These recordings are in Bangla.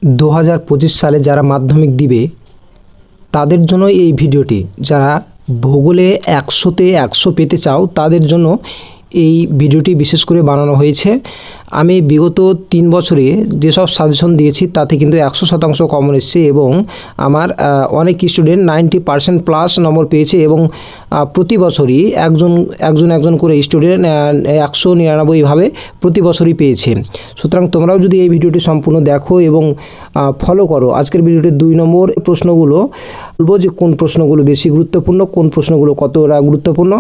2025 সালে যারা মাধ্যমিক দিবে তাদের জন্য এই ভিডিওটি। যারা ভূগোলে 100তে 100 পেতে চাও তাদের জন্য এই ভিডিওটি বিশেষ করে বানানো হয়েছে। আমি বিগত 3 বছরে যেসব সাজেশন দিয়েছি তাতে কিন্তু 100% কমন এসছে এবং আমার অনেক স্টুডেন্ট 90% প্লাস নম্বর পেয়েছে এবং প্রতি বছরই একজন করে স্টুডেন্ট 199ভাবে প্রতি বছরই পেয়েছে। সুতরাং তোমরাও যদি এই ভিডিওটি সম্পূর্ণ দেখো এবং ফলো করো, আজকের ভিডিওটির 2 নম্বর প্রশ্নগুলো বলবো যে কোন প্রশ্নগুলো বেশি গুরুত্বপূর্ণ, কোন প্রশ্নগুলো কতটা গুরুত্বপূর্ণ।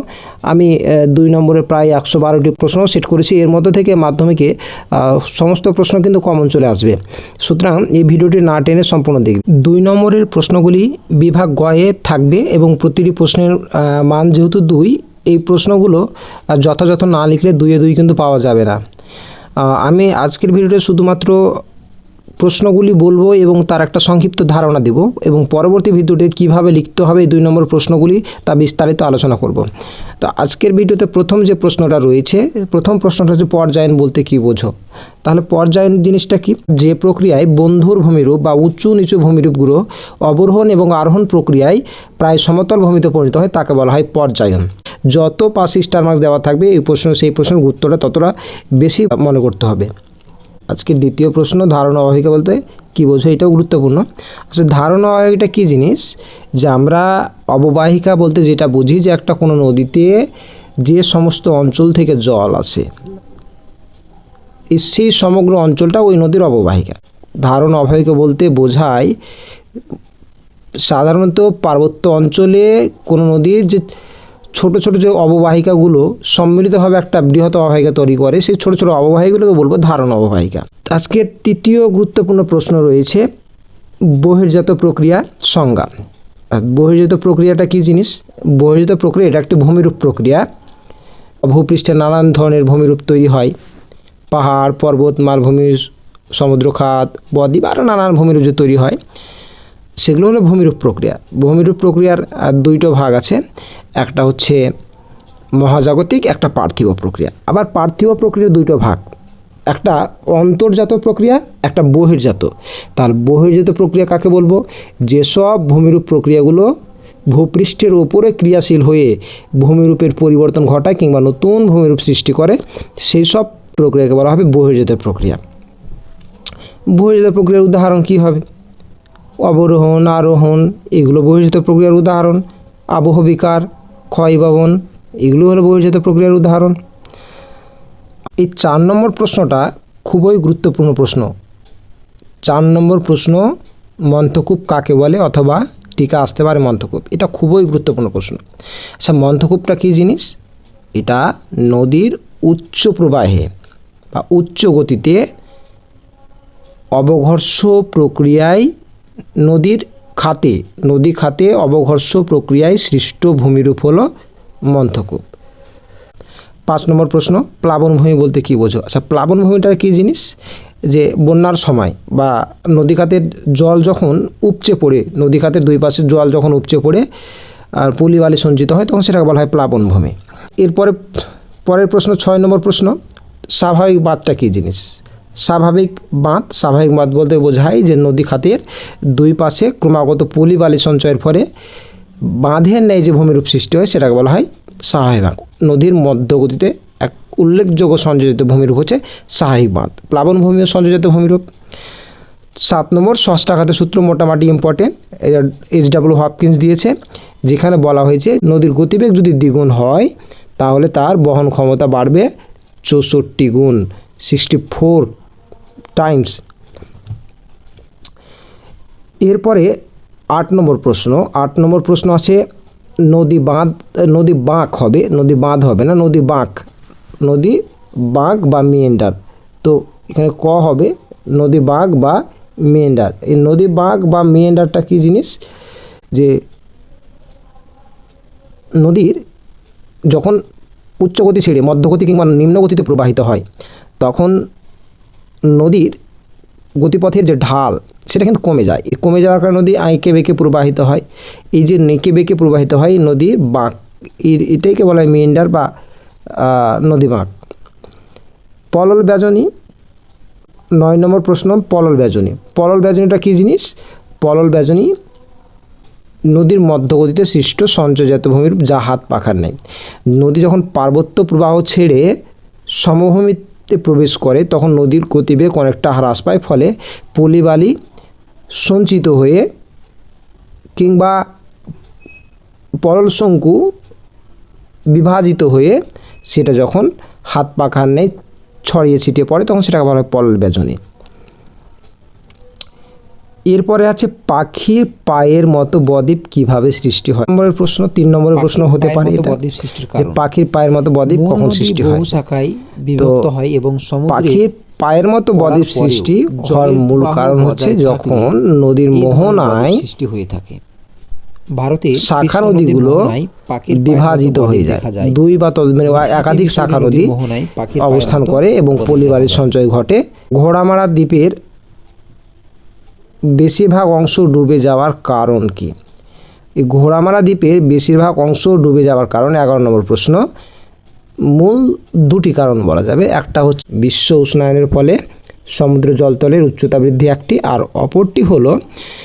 আমি 2 নম্বরে প্রায় 112টি প্রশ্ন সেট করেছি। এর মধ্যে থেকে মাধ্যমিকে সমস্ত প্রশ্ন কিন্তু কমন চলে আসবে। সুতরাং এই ভিডিওটি না টেনে সম্পূর্ণ দেখবে। 2 নম্বরের প্রশ্নগুলি বিভাগ গয়ে থাকবে এবং প্রতিটি প্রশ্নের মান যেহেতু 2, এই প্রশ্নগুলো যথাযথ না লিখলে 2-এ 2 কিন্তু পাওয়া যাবে না। আমি আজকের ভিডিওতে শুধুমাত্র প্রশ্নগুলি বলবো এবং তার একটা সংক্ষিপ্ত ধারণা দেব এবং পরবর্তী ভিডিওতে কিভাবে লিখতে হবে এই 2 নম্বর প্রশ্নগুলি তা বিস্তারিত আলোচনা করব। তো আজকের ভিডিওতে প্রথম যে প্রশ্নটা রয়েছে, প্রথম প্রশ্নটা হচ্ছে পর্যায়ন বলতে কি বোঝো। তাহলে পর্যায়ন জিনিসটা কি? যে প্রক্রিয়ায় বন্ধুর ভূমিরূপ বা উঁচু নিচু ভূমিরূপগুলো অবরোহণ এবং আরোহণ প্রক্রিয়ায় প্রায় সমতল ভূমিতে পরিণত হয় তাকে বলা হয় পর্যায়ন। যত পাশে স্টার মার্কস দেওয়া থাকবে সেই প্রশ্নের গুরুত্বটা ততটা বেশি মনে করতে হবে। আজকে দ্বিতীয় প্রশ্ন, ধারণ অববাহিকা বলতে কী বোঝো, এটাও গুরুত্বপূর্ণ। আচ্ছা, ধারণ অববাহিকাটা কী জিনিস? যে আমরা অববাহিকা বলতে যেটা বুঝি যে একটা কোনো নদীতে যে সমস্ত অঞ্চল থেকে জল আসে সেই সমগ্র অঞ্চলটা ওই নদীর অববাহিকা। ধারণ অববাহিকা বলতে বোঝায় সাধারণত পার্বত্য অঞ্চলে কোনো নদীর যে ছোট ছোট যে অববাহিকাগুলো সম্মিলিতভাবে একটা বৃহৎ অববাহিকা তৈরি করে, সেই ছোট ছোট অববাহিকাগুলোকে বলবো ধারণ অববাহিকা। আজকের তৃতীয় গুরুত্বপূর্ণ প্রশ্ন রয়েছে বহির্জাত প্রক্রিয়া সংজ্ঞা। বহির্জাত প্রক্রিয়াটা কী জিনিস? বহির্জাত প্রক্রিয়া এটা একটি ভূমিরূপ প্রক্রিয়া। ভূপৃষ্ঠে নানান ধরনের ভূমিরূপ তৈরি হয়, পাহাড়, পর্বত, মালভূমি, সমুদ্রখাত, বদ্বীপ আরও নানান ভূমিরূপ যে তৈরি হয় সেগুলো হলো ভূমিরূপ প্রক্রিয়া। ভূমিরূপ প্রক্রিয়ার 2টো ভাগ আছে, একটা হচ্ছে মহাজাগতিক, একটা পার্থিব প্রক্রিয়া। আবার পার্থিব প্রক্রিয়ার 2টো ভাগ, একটা অন্তর্জাত প্রক্রিয়া, একটা বহির্জাত। তার বহির্জাত প্রক্রিয়া কাকে বলবো? যেসব ভূমিরূপ প্রক্রিয়াগুলো ভূপৃষ্ঠের ওপরে ক্রিয়াশীল হয়ে ভূমিরূপের পরিবর্তন ঘটায় কিংবা নতুন ভূমিরূপ সৃষ্টি করে সেই সব প্রক্রিয়াকে বলা হবে বহির্জাত প্রক্রিয়া। বহির্জাত প্রক্রিয়ার উদাহরণ কী হবে? অবরোহণ, আরোহণ, এগুলো বহির্জাত প্রক্রিয়ার উদাহরণ। আবহবিকার, ক্ষয়ভবন, এগুলো হলো বহির্জাত প্রক্রিয়ার উদাহরণ। এই 4 নম্বর প্রশ্নটা খুবই গুরুত্বপূর্ণ প্রশ্ন। 4 নম্বর প্রশ্ন, মন্থকূপ কাকে বলে অথবা টিকা আসতে পারে মন্থকূপ। এটা খুবই গুরুত্বপূর্ণ প্রশ্ন। আচ্ছা, মন্থকূপটা কী জিনিস? এটা নদীর উচ্চ প্রবাহে বা উচ্চ গতিতে অবঘর্ষ প্রক্রিয়ায় নদী খাতে অবঘর্ষ প্রক্রিয়ায় সৃষ্ট ভূমিরূপ হলো মন্থকূপ। 5 নম্বর প্রশ্ন, প্লাবনভূমি বলতে কী বোঝো। আচ্ছা, প্লাবনভূমিটা কী জিনিস? যে বন্যার সময় বা নদী খাতের জল যখন উপচে পড়ে, নদী খাতের 2 পাশের জল যখন উপচে পড়ে আর পলি বালি সঞ্চিত হয় তখন সেটাকে বলা হয় প্লাবনভূমি। পরের প্রশ্ন 6 নম্বর প্রশ্ন, স্বাভাবিক বাঁধটা কী জিনিস? স্বাভাবিক বাঁধ বলতে বোঝায় যে নদী খাতের 2 পাশে ক্রমাগত পলি বালি সঞ্চয়ের ফলে বাঁধের ন্যায় যে ভূমিরূপ সৃষ্টি হয় সেটাকে বলা হয় স্বাভাবিক বাঁধ। নদীর মধ্যগতিতে এক উল্লেখযোগ্য সংযোজিত ভূমিরূপ হচ্ছে স্বাভাবিক বাঁধ। প্লাবনভূমি ও সংযোজিত ভূমিরূপ। 7 নম্বর, ষষ্ঠাঘাতের সূত্র মোটামুটি ইম্পর্টেন্ট, H.W. হপকিন্স দিয়েছে, যেখানে বলা হয়েছে নদীর গতিবেগ যদি দ্বিগুণ হয় তাহলে তার বহন ক্ষমতা বাড়বে 64 গুণ, 64 টাইমস। এরপরে 8 নম্বর প্রশ্ন আছে নদী বাঁক হবে না, নদী বাঁক বা মিয়েন্ডার। তো এখানে ক হবে নদী বাঁক বা মিয়েন্ডার। এই নদী বাঁক বা মিয়েন্ডারটা কী জিনিস? যে নদীর যখন উচ্চগতি ছেড়ে মধ্যগতি কিংবা নিম্নগতিতে প্রবাহিত হয় তখন নদীর গতিপথের যে ঢাল সেটা কিন্তু কমে যাওয়ার কারণে নদী আঁকে বেঁকে প্রবাহিত হয়। এই যে নেঁকে বেঁকে প্রবাহিত হয় নদী বাঁক, এটাইকে বলা হয় মিয়েন্ডার বা নদী বাঁক। পলল ব্যাজনী 9 নম্বর প্রশ্ন, পলল ব্যাজনী। পলল ব্যাজনীটা কী জিনিস? পলল ব্যাজনী নদীর মধ্যগতিতে সৃষ্ট সঞ্চয়জাত ভূমিরূপ যা হাত পাখার নেই। নদী যখন পার্বত্য প্রবাহ ছেড়ে সমভূমিতে প্রবেশ করে তখন নদীর গতিবেগ অনেকটা হ্রাস পায়, ফলে পলিবালি সঞ্চিত হয়ে কিংবা পলল শঙ্কু বিভাজিত হয়ে সেটা যখন হাত পাখার নেই ছড়িয়ে ছিটিয়ে পড়ে তখন সেটাকে বলা হয় পলল ব্যাজনী। এরপরে আছে পাখির পায়ের মতো বদ্বীপ কিভাবে সৃষ্টি হয়। নম্বরের প্রশ্ন, 3 নম্বরের প্রশ্ন হতে পারে এটা, যে পাখির পায়ের মতো বদ্বীপ কখন সৃষ্টি হয়। শাখায় বিভক্ত হয় এবং পাখির পায়ের মতো বদ্বীপ সৃষ্টি হওয়ার মূল কারণ হচ্ছে যখন নদীর মোহনায় সৃষ্টি হয়ে থাকে। ভারতে শাখা নদীগুলো বিভাজিত হয়ে যায়, 2 বা একাধিক শাখা নদী অবস্থান করে এবং পলিবালির সঞ্চয় ঘটে। ঘোড়ামারা দ্বীপের বেশিরভাগ অংশ ডুবে যাওয়ার কারণ কি? এই ঘোড়ামারা দ্বীপের বেশিরভাগ অংশ ডুবে যাওয়ার কারণ 11 নম্বর প্রশ্ন। মূল 2টি কারণ বলা যাবে। একটা হচ্ছে বিশ্ব উষ্ণায়নের ফলে সমুদ্র জলতলের উচ্চতা বৃদ্ধি একটি, আর অপরটি হলো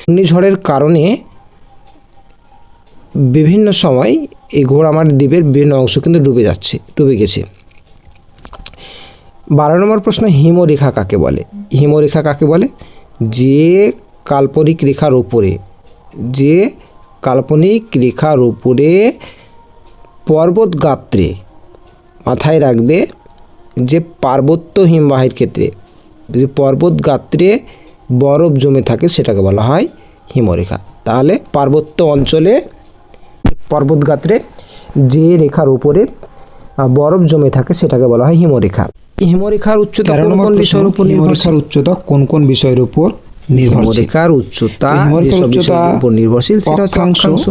ঘূর্ণিঝড়ের কারণে বিভিন্ন সময় এই ঘোড়ামারা দ্বীপের বিভিন্ন অংশ কিন্তু ডুবে গেছে। 12 নম্বর প্রশ্ন, হিমরেখা কাকে বলে? হিমরেখা কাকে বলে? যে কাল্পনিক রেখার উপরে পর্বত গাত্রে, মাথায় রাখবে যে পার্বত্য হিমবাহের ক্ষেত্রে যে পর্বত গাত্রে বরফ জমে থাকে সেটাকে বলা হয় হিমরেখা। তাহলে পার্বত্য অঞ্চলে পর্বত গাত্রে যে রেখার উপরে বরফ জমে থাকে সেটাকে বলা হয় হিমরেখা। হিমরেখার উচ্চতা কোন কোন বিষয়ের উপর নির্ভরশীল? উচ্চতা কোন কোন বিষয়ের উপর নির্ভরশীল? হিমরেখার উচ্চতা উপর নির্ভরশীল, সেটা হচ্ছে অক্ষাংশ।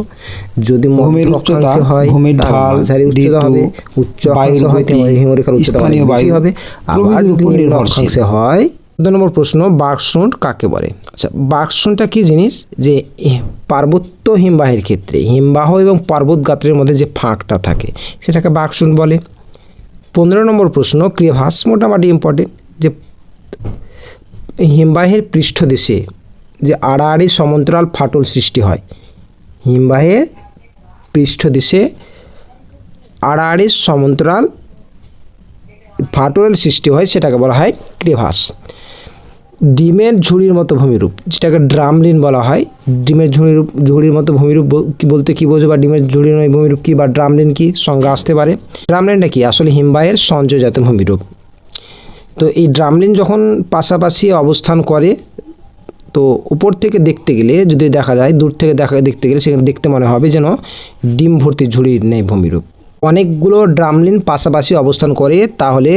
যদি ভূমির উচ্চতা হয়, ভূমির ঢাল, উচ্চতা হবে, উচ্চ অক্ষাংশ হয় হিমরেখার উচ্চতা বেশি হবে। আবার যদি নিম্ন অক্ষাংশে হয়। 14 নম্বর প্রশ্ন, বাকশৃঙ্গ কাকে বলে? আচ্ছা, বাকশৃঙ্গটা কি জিনিস? যে পার্বত্য হিমবাহের ক্ষেত্রে হিমবাহ এবং পর্বত গাত্রের মধ্যে যে ফাঁকটা থাকে সেটাকে বাকশৃঙ্গ বলে। 15 নম্বর প্রশ্ন, ক্রিয়াভাস, মোটামুটি ইম্পর্টেন্ট, যে হিমবাহের পৃষ্ঠদেশে যে আড়াআড়ি সমান্তরাল ফাটল সৃষ্টি হয়, হিমবাহের পৃষ্ঠদেশে আড়াআড়ি সমান্তরাল ফাটল সৃষ্টি হয় সেটাকে বলা হয় ক্রিভাস। ডিমের ঝুড়ির মতো ভূমিরূপ, যেটাকে ড্রামলিন বলা হয়। ডিমের ঝুড়ির মতো ভূমিরূপ বলতে কী বোঝো, বা ডিমের ঝুড়ির ভূমিরূপ কী, বা ড্রামলিন কি সংজ্ঞা আসতে পারে? ড্রামলিনটা কি? আসলে হিমবাহের সঞ্চয়জাত ভূমিরূপ। তো এই ড্রামলিন যখন পাশাপাশি অবস্থান করে, তো উপর থেকে দেখতে গেলে যদি দেখা যায়, দূর থেকে দেখতে গেলে সেখানে দেখতে মনে হবে যেন ডিম ভর্তি ঝুড়ির নেই ভূমিরূপ। অনেকগুলো ড্রামলিন পাশাপাশি অবস্থান করে, তাহলে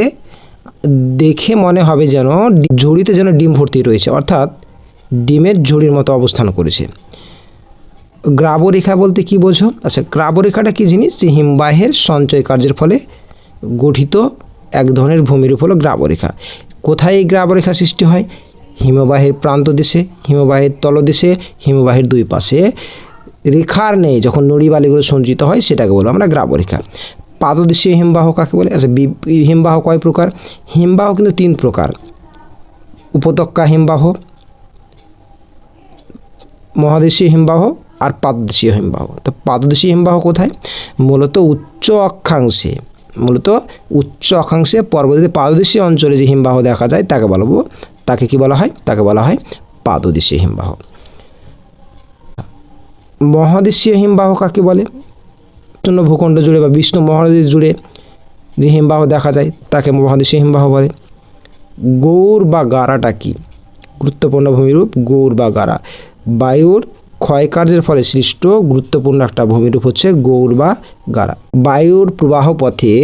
দেখে মনে হবে যেন ঝুড়িতে যেন ডিম ভর্তি রয়েছে, অর্থাৎ ডিমের ঝুড়ির মতো অবস্থান করেছে। গ্রাবরেখা বলতে কি বোঝো? আচ্ছা, গ্রাবরেখাটা কি জিনিস? যে হিমবাহের সঞ্চয় কার্যের ফলে গঠিত এক ধরনের ভূমিরূপ হলো গ্রাবরেখা। কোথায় এই গ্রাবরেখা সৃষ্টি হয়? হিমবাহের প্রান্তদেশে, হিমবাহের তলদেশে, হিমবাহের 2 পাশে রেখার নেই যখন নুড়ি বালিগুলো সঞ্চিত হয় সেটাকে বলো আমরা গ্রাবরেখা। পাদদেশীয় হিমবাহ কাকে বলে? আচ্ছা, হিমবাহ কয় প্রকার? হিমবাহ কিন্তু 3 প্রকার, উপত্যকা হিমবাহ, মহাদেশীয় হিমবাহ আর পাদদেশীয় হিমবাহ। তো পাদদেশীয় হিমবাহ কোথায়? মূলত উচ্চ অক্ষাংশে পর্বতের পাদদেশীয় অঞ্চলে যে হিমবাহ দেখা যায় তাকে কি বলা হয়? তাকে বলা হয় পাদদেশীয় হিমবাহ। মহাদেশীয় হিমবাহ কাকে বলে? ভূখণ্ড জুড়ে বা বিশ্ব মহাদেশ জুড়ে যে হিমবাহ দেখা যায় তাকে মহাদেশীয় হিমবাহ বলে। গৌর বা গারাটা কি? গুরুত্বপূর্ণ ভূমিরূপ গৌর বা গারা। বায়ুর ক্ষয়কার্যের ফলে সৃষ্ট গুরুত্বপূর্ণ একটা ভূমিরূপ হচ্ছে গৌর বা গারা। বায়ুর প্রবাহ পথে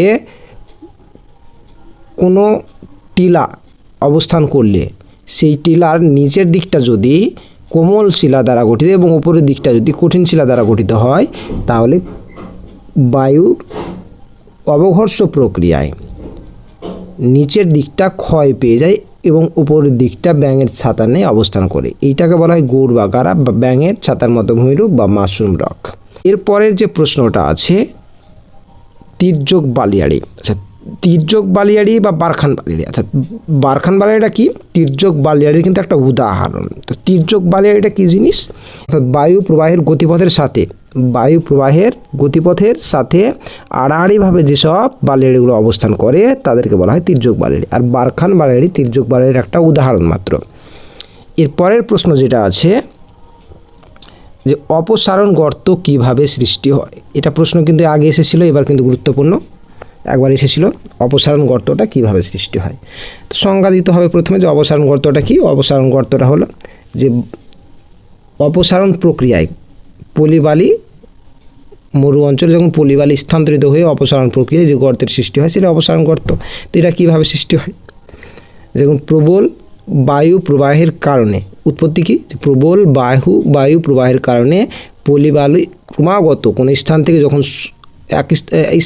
কোনো টিলা অবস্থান করলে সেই টিলার নিচের দিকটা যদি কোমল শিলা দ্বারা গঠিত এবং উপরের দিকটা যদি কঠিন শিলা দ্বারা গঠিত হয়, তাহলে বায়ুর অবঘর্ষ প্রক্রিয়ায় নিচের দিকটা ক্ষয় পেয়ে যায় এবং উপরের দিকটা ব্যাঙের ছাতার ন্যায় অবস্থান করে। এইটাকে বলা হয় গৌর বা গারা বা ব্যাঙের ছাতার মতো ভূমিরূপ বা মাশরুম রক। এরপরের যে প্রশ্নটা আছে তির্যক বালিয়াড়ি। আচ্ছা, তির্যক বালিয়াড়ি বা বারখান বালিয়াড়ি, অর্থাৎ বারখান বালিয়াড়িটা কি, তির্যক বালিয়াড়ির কিন্তু একটা উদাহরণ। তো তির্যক বালিয়াড়িটা কী জিনিস, অর্থাৎ বায়ু প্রবাহের গতিপথের সাথে আড়াআড়িভাবে যেসব বালিয়াড়িগুলো অবস্থান করে তাদেরকে বলা হয় তির্যক বালিয়াড়ি। আর বারখান বালিয়াড়ি তির্যক বালিয়াড়ির একটা উদাহরণ মাত্র। এর পরের প্রশ্ন যেটা আছে যে অপসারণ গর্ত কিভাবে সৃষ্টি হয়, এটা প্রশ্ন কিন্তু আগে এসেছিল, এবার কিন্তু গুরুত্বপূর্ণ, একবার এসেছিল অপসারণ গর্তটা কিভাবে সৃষ্টি হয়। তো সংজ্ঞা দিতে হবে প্রথমে যে অপসারণ গর্তটা কি। অপসারণ গর্তটা হলো যে অপসারণ প্রক্রিয়ায় পলিবালি মরু অঞ্চলে যখন পলিবালি স্থানান্তরিত হয়ে অপসারণ প্রক্রিয়ায় যে গর্তের সৃষ্টি হয় সেটা অপসারণ গর্ত। তো এটা কীভাবে সৃষ্টি হয়, যেমন প্রবল বায়ু প্রবাহের কারণে, উৎপত্তি কী, প্রবল বায়ু প্রবাহের কারণে পলিবালি ক্রমাগত কোনো স্থান থেকে যখন এক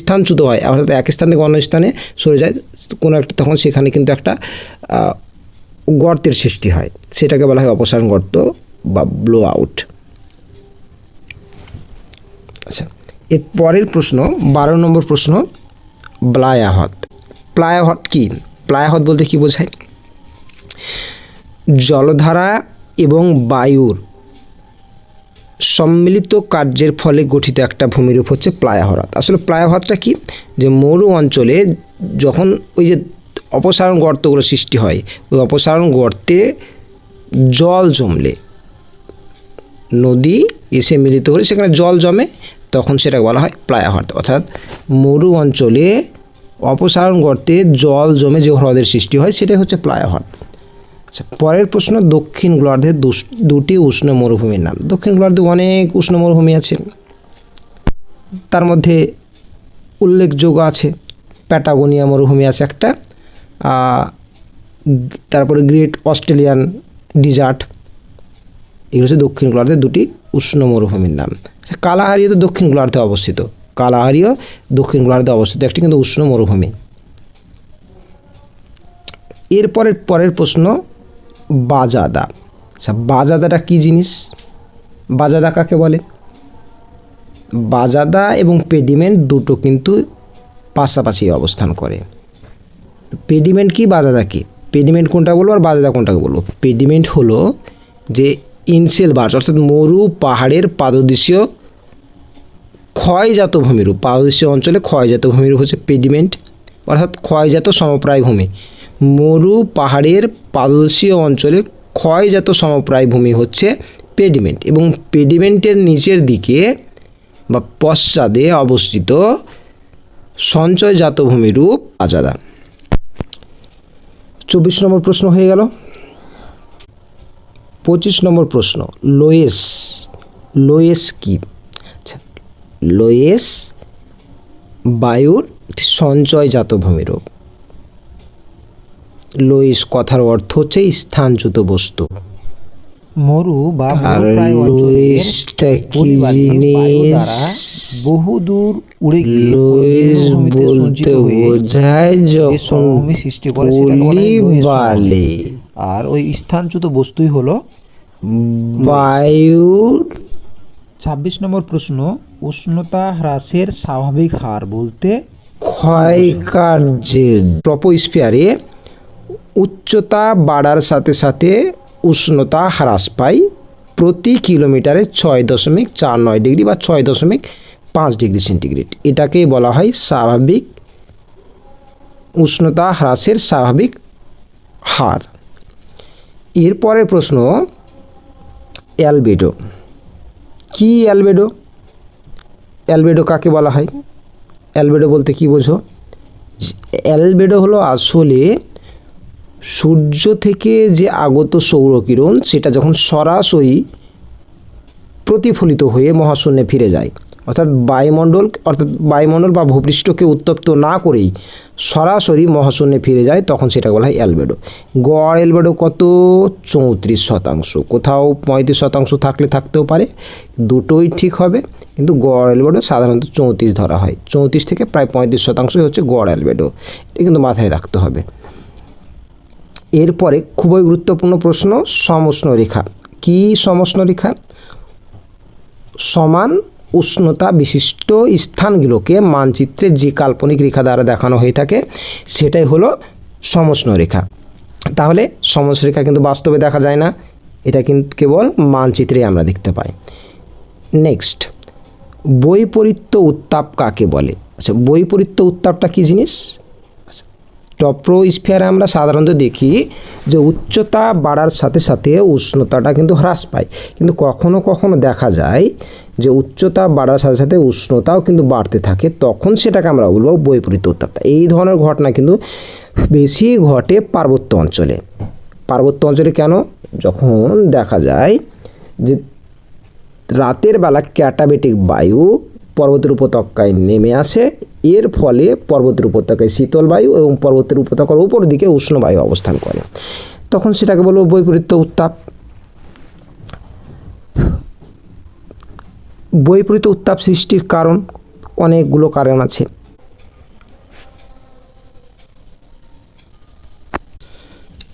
স্থানচ্যুত হয়, অর্থাৎ এক স্থান থেকে অন্য স্থানে সরে যায় কোনো একটা, তখন সেখানে কিন্তু একটা গর্তের সৃষ্টি হয়, সেটাকে বলা হয় অপসারণ গর্ত বা ব্লো আউট। আচ্ছা, এর পরের প্রশ্ন 12 নম্বর প্রশ্ন, প্লায়াহ্রদ। প্লায়াহ্রদ কি, প্লায়াহ্রদ বলতে কি বোঝায়, জলধারা এবং বায়ুর সম্মিলিত কার্যের ফলে গঠিত একটা ভূমিরূপ হচ্ছে প্লায়াহ্রদ। আসলে প্লায়াহ্রদটা কি, যে মরু অঞ্চলে যখন ওই যে অপসারণ গর্তগুলো সৃষ্টি হয়, ওই অপসারণ গর্তে জল জমলে, নদী এসে মিলিত হলে সেখানে জল জমে, তখন সেটাকে বলা হয় প্লায়াহ্রদ। অর্থাৎ মরু অঞ্চলে অপসারণ গর্তে জল জমে যে হ্রদের সৃষ্টি হয় সেটাই হচ্ছে প্লায়াহ্রদ। আচ্ছা, পরের প্রশ্ন, দক্ষিণ গোলার্ধের দুটি উষ্ণ মরুভূমির নাম। দক্ষিণ গোলার্ধে অনেক উষ্ণ মরুভূমি আছে, তার মধ্যে উল্লেখযোগ্য আছে প্যাটাগোনিয়া মরুভূমি আছে একটা, তারপরে গ্রেট অস্ট্রেলিয়ান ডিজার্ট, এগুলো হচ্ছে দক্ষিণ গোলার্ধের দুটি উষ্ণ মরুভূমির নাম। কালাহারিও তো দক্ষিণ গোলার্ধে অবস্থিত, কালাহারিও দক্ষিণ গোলার্ধে অবস্থিত একটি কিন্তু উষ্ণ মরুভূমি। পরের প্রশ্ন, বাজাদা। আচ্ছা, বাজাদাটা কী জিনিস, বাজাদা কাকে বলে। বাজাদা এবং পেডিমেন্ট দুটো কিন্তু পাশাপাশি অবস্থান করে। পেডিমেন্ট কি, বাজাদা কি, পেডিমেন্ট কোনটা বলবো আর বাজাদা কোনটাকে বলবো। পেডিমেন্ট হলো যে ইনসেল বার্চ, অর্থাৎ মরু পাহাড়ের পাদদেশীয় ক্ষয়জাত ভূমিরূপ, পাদদেশীয় অঞ্চলে ক্ষয়জাত ভূমিরূপ হচ্ছে পেডিমেন্ট, অর্থাৎ ক্ষয়জাত সমপ্রায় ভূমি। মরু পাহাড়ের পাদদেশীয় অঞ্চলে ক্ষয়জাত সমপ্রায় ভূমি হচ্ছে পেডিমেন্ট, এবং পেডিমেন্টের নিচের দিকে বা পশ্চাদে অবস্থিত সঞ্চয়জাত ভূমিরূপ বাজাদা। 24 নম্বর প্রশ্ন হয়ে গেল। 25 নম্বর প্রশ্ন, লোয়েস। লোয়েস কি, আচ্ছা, লোয়েস বায়ুর সঞ্চয়জাত ভূমিরূপ। লোয়েস কথার অর্থ হচ্ছে স্থানচ্যুত বস্তু। মরু বা আর লোয়েসটা কি জিনিস, বহুদূর উড়ে গিয়ে লোয়েস ভূমিতে বলতে সঞ্চিত হয়ে বোঝায় যে যখন সমভূমি সৃষ্টি করে সেটাকে বলা হয় লোয়েস বালে সমভূমি। আর ওই স্থানচ্যুত বস্তুই হলো বায়ুর। 26 নম্বর প্রশ্ন, উষ্ণতা হ্রাসের স্বাভাবিক হার বলতে ক্ষয়কার্যের ট্রপোস্ফিয়ারে উচ্চতা বাড়ার সাথে সাথে উষ্ণতা হ্রাস পায় প্রতি কিলোমিটারে 6.49 ডিগ্রি বা 6.5 ডিগ্রি সেন্টিগ্রেড। এটাকেই বলা হয় স্বাভাবিক উষ্ণতা হ্রাসের স্বাভাবিক হার। এরপরের প্রশ্ন, অ্যালবেডো কি, অ্যালবেডো, অ্যালবেডো কাকে বলা হয়, অ্যালবেডো বলতে কি বোঝো। অ্যালবেডো হলো আসলে সূর্য থেকে যে আগত সৌরকিরণ সেটা যখন সরাসরি প্রতিফলিত হয়ে মহাশূন্যে ফিরে যায়, অর্থাৎ বায়ুমণ্ডল বা ভূপৃষ্ঠকে উত্তপ্ত না করেই সরাসরি মহাশূন্যে ফিরে যায়, তখন সেটা বলা হয় অ্যালবেডো। গড় অ্যালবেডো কত, 34%। কোথাও 35% থাকতেও পারে, দুটোই ঠিক হবে, কিন্তু গড় অ্যালবেডো সাধারণত 34 ধরা হয়। 34 থেকে প্রায় 35% হচ্ছে গড় অ্যালবেডো, এটা কিন্তু মাথায় রাখতে হবে। এরপরে খুবই গুরুত্বপূর্ণ প্রশ্ন, সমষ্ণ রেখা কি, সমষ্ণ রেখা সমান উষ্ণতা বিশিষ্ট স্থানগুলোকে মানচিত্রে যে কাল্পনিক রেখা দ্বারা দেখানো হয়ে থাকে সেটাই হলো সমষ্ণ রেখা। তাহলে সমষ্ণ রেখা কিন্তু বাস্তবে দেখা যায় না, এটা কিন্তু কেবল মানচিত্রে আমরা দেখতে পাই। নেক্সট, বৈপরীত্য উত্তাপ কাকে বলে? আচ্ছা, বৈপরীত্য উত্তাপটা কী জিনিস? আচ্ছা, ট্রপোস্ফিয়ারে আমরা সাধারণত দেখি যে উচ্চতা বাড়ার সাথে সাথে উষ্ণতাটা কিন্তু হ্রাস পায়, কিন্তু কখনো কখনো দেখা যায় যে উচ্চতা বাড়ার সাথে সাথে উষ্ণতাও কিন্তু বাড়তে থাকে, তখন সেটাকে আমরা বলবো বৈপরীত্য উত্তাপ। এই ধরনের ঘটনা কিন্তু বেশি ঘটে পার্বত্য অঞ্চলে। পার্বত্য অঞ্চলে কেন? যখন দেখা যায় যে রাতের বেলা ক্যাটাবেটিক বায়ু পর্বতের উপত্যকায় নেমে আসে, এর ফলে পর্বতের উপত্যকায় শীতল বায়ু এবং পর্বতের উপত্যকার উপর দিকে উষ্ণ বায়ু অবস্থান করে, তখন সেটাকে বলবো বৈপরীত্য উত্তাপ। বৈপরীত্য উত্তাপ সৃষ্টির কারণ অনেকগুলো কারণ আছে।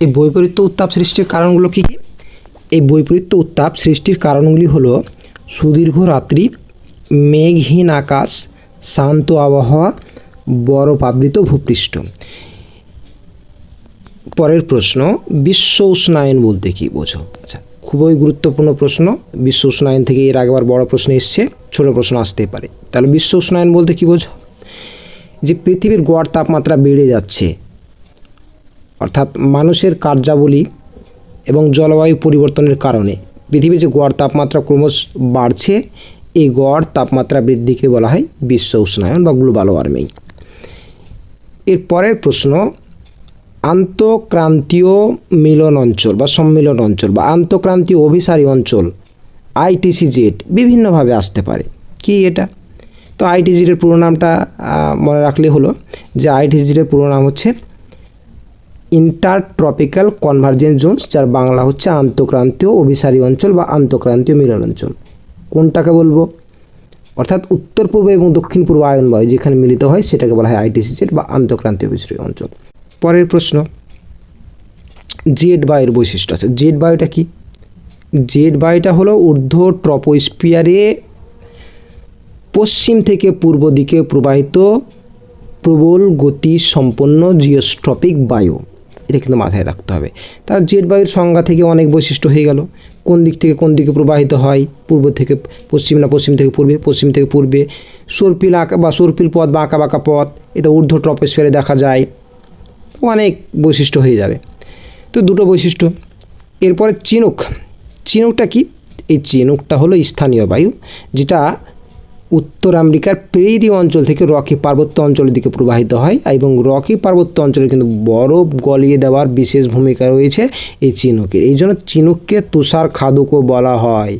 এই বৈপরীত্য উত্তাপ সৃষ্টির কারণগুলো কী কী? এই বৈপরীত্য উত্তাপ সৃষ্টির কারণগুলি হলো সুদীর্ঘ রাত্রি, মেঘহীন আকাশ, শান্ত আবহাওয়া, বরফাবৃত ভূপৃষ্ঠ। পরের প্রশ্ন, বিশ্ব উষ্ণায়ন বলতে কী বোঝো? আচ্ছা, খুবই গুরুত্বপূর্ণ প্রশ্ন। বিশ্ব উষ্ণায়ন থেকে এর আগেবার বড় প্রশ্ন এসছে, ছোটো প্রশ্ন আসতে পারে। তাহলে বিশ্ব উষ্ণায়ন বলতে কী বোঝো? যে পৃথিবীর গড় তাপমাত্রা বেড়ে যাচ্ছে, অর্থাৎ মানুষের কার্যাবলী এবং জলবায়ু পরিবর্তনের কারণে পৃথিবীর যে গড় তাপমাত্রা ক্রমশ বাড়ছে, এই গড় তাপমাত্রা বৃদ্ধিকে বলা হয় বিশ্ব উষ্ণায়ন বা গ্লোবাল ওয়ার্মিং। এর পরের প্রশ্ন, আন্তঃক্রান্তীয় মিলন অঞ্চল বা সম্মিলন অঞ্চল বা আন্তঃক্রান্তীয় অভিসারী অঞ্চল ITCZ বিভিন্নভাবে আসতে পারে। কি এটা? তো ITCZ এর পুরো নামটা মনে রাখলে হলো যে ITCZ এর পুরো নাম হচ্ছে ইন্টারট্রপিক্যাল কনভার্জেন্স জোনস, যার বাংলা হচ্ছে আন্তঃক্রান্তীয় অভিসারী অঞ্চল বা আন্তঃক্রান্তীয় মিলন অঞ্চল। কোনটাকে বলবো? অর্থাৎ উত্তর পূর্ব এবং দক্ষিণ পূর্ব আয়ন বায়ু যেখানে মিলিত হয় সেটাকে বলা হয় ITCZ বা আন্তঃক্রান্তীয় অভিসারী অঞ্চল। পরের প্রশ্ন, জেড বায়ুর বৈশিষ্ট্য আছে। জেড বায়ুটা কি? জেড বায়ুটা হলো ঊর্ধ্ব ট্রপোস্ফিয়ারে পশ্চিম থেকে পূর্ব দিকে প্রবাহিত প্রবল গতি সম্পন্ন জিওস্ট্রপিক বায়ু। এটা কিন্তু মাথায় রাখতে হবে। তার জেড বায়ুর সংজ্ঞা থেকে অনেক বৈশিষ্ট্য হয়ে গেল। কোন দিক থেকে কোন দিকে প্রবাহিত হয়? পূর্ব থেকে পশ্চিম না পশ্চিম থেকে পূর্বে? পশ্চিম থেকে পূর্বে। সর্পিল আঁকা বা সর্পিল পথ বা আঁকা বাঁকা পথ, এটা ঊর্ধ্ব ট্রপোস্ফিয়ারে দেখা যায়। অনেক বৈশিষ্ট্য হয়ে যাবে। তো দুটো বৈশিষ্ট্য। এরপরে চিনুক। চিনুকটা কি? এই চিনুকটা হলো স্থানীয় বায়ু, যেটা উত্তর আমেরিকার প্রেরি অঞ্চল থেকে রকি পার্বত্য অঞ্চলের দিকে প্রবাহিত হয়, এবং রকি পার্বত্য অঞ্চলে কিন্তু বরফ গলিয়ে দেওয়ার বিশেষ ভূমিকা রয়েছে এই চিনুকের। এই জন্য চিনুককে তুষার খাদকও বলা হয়।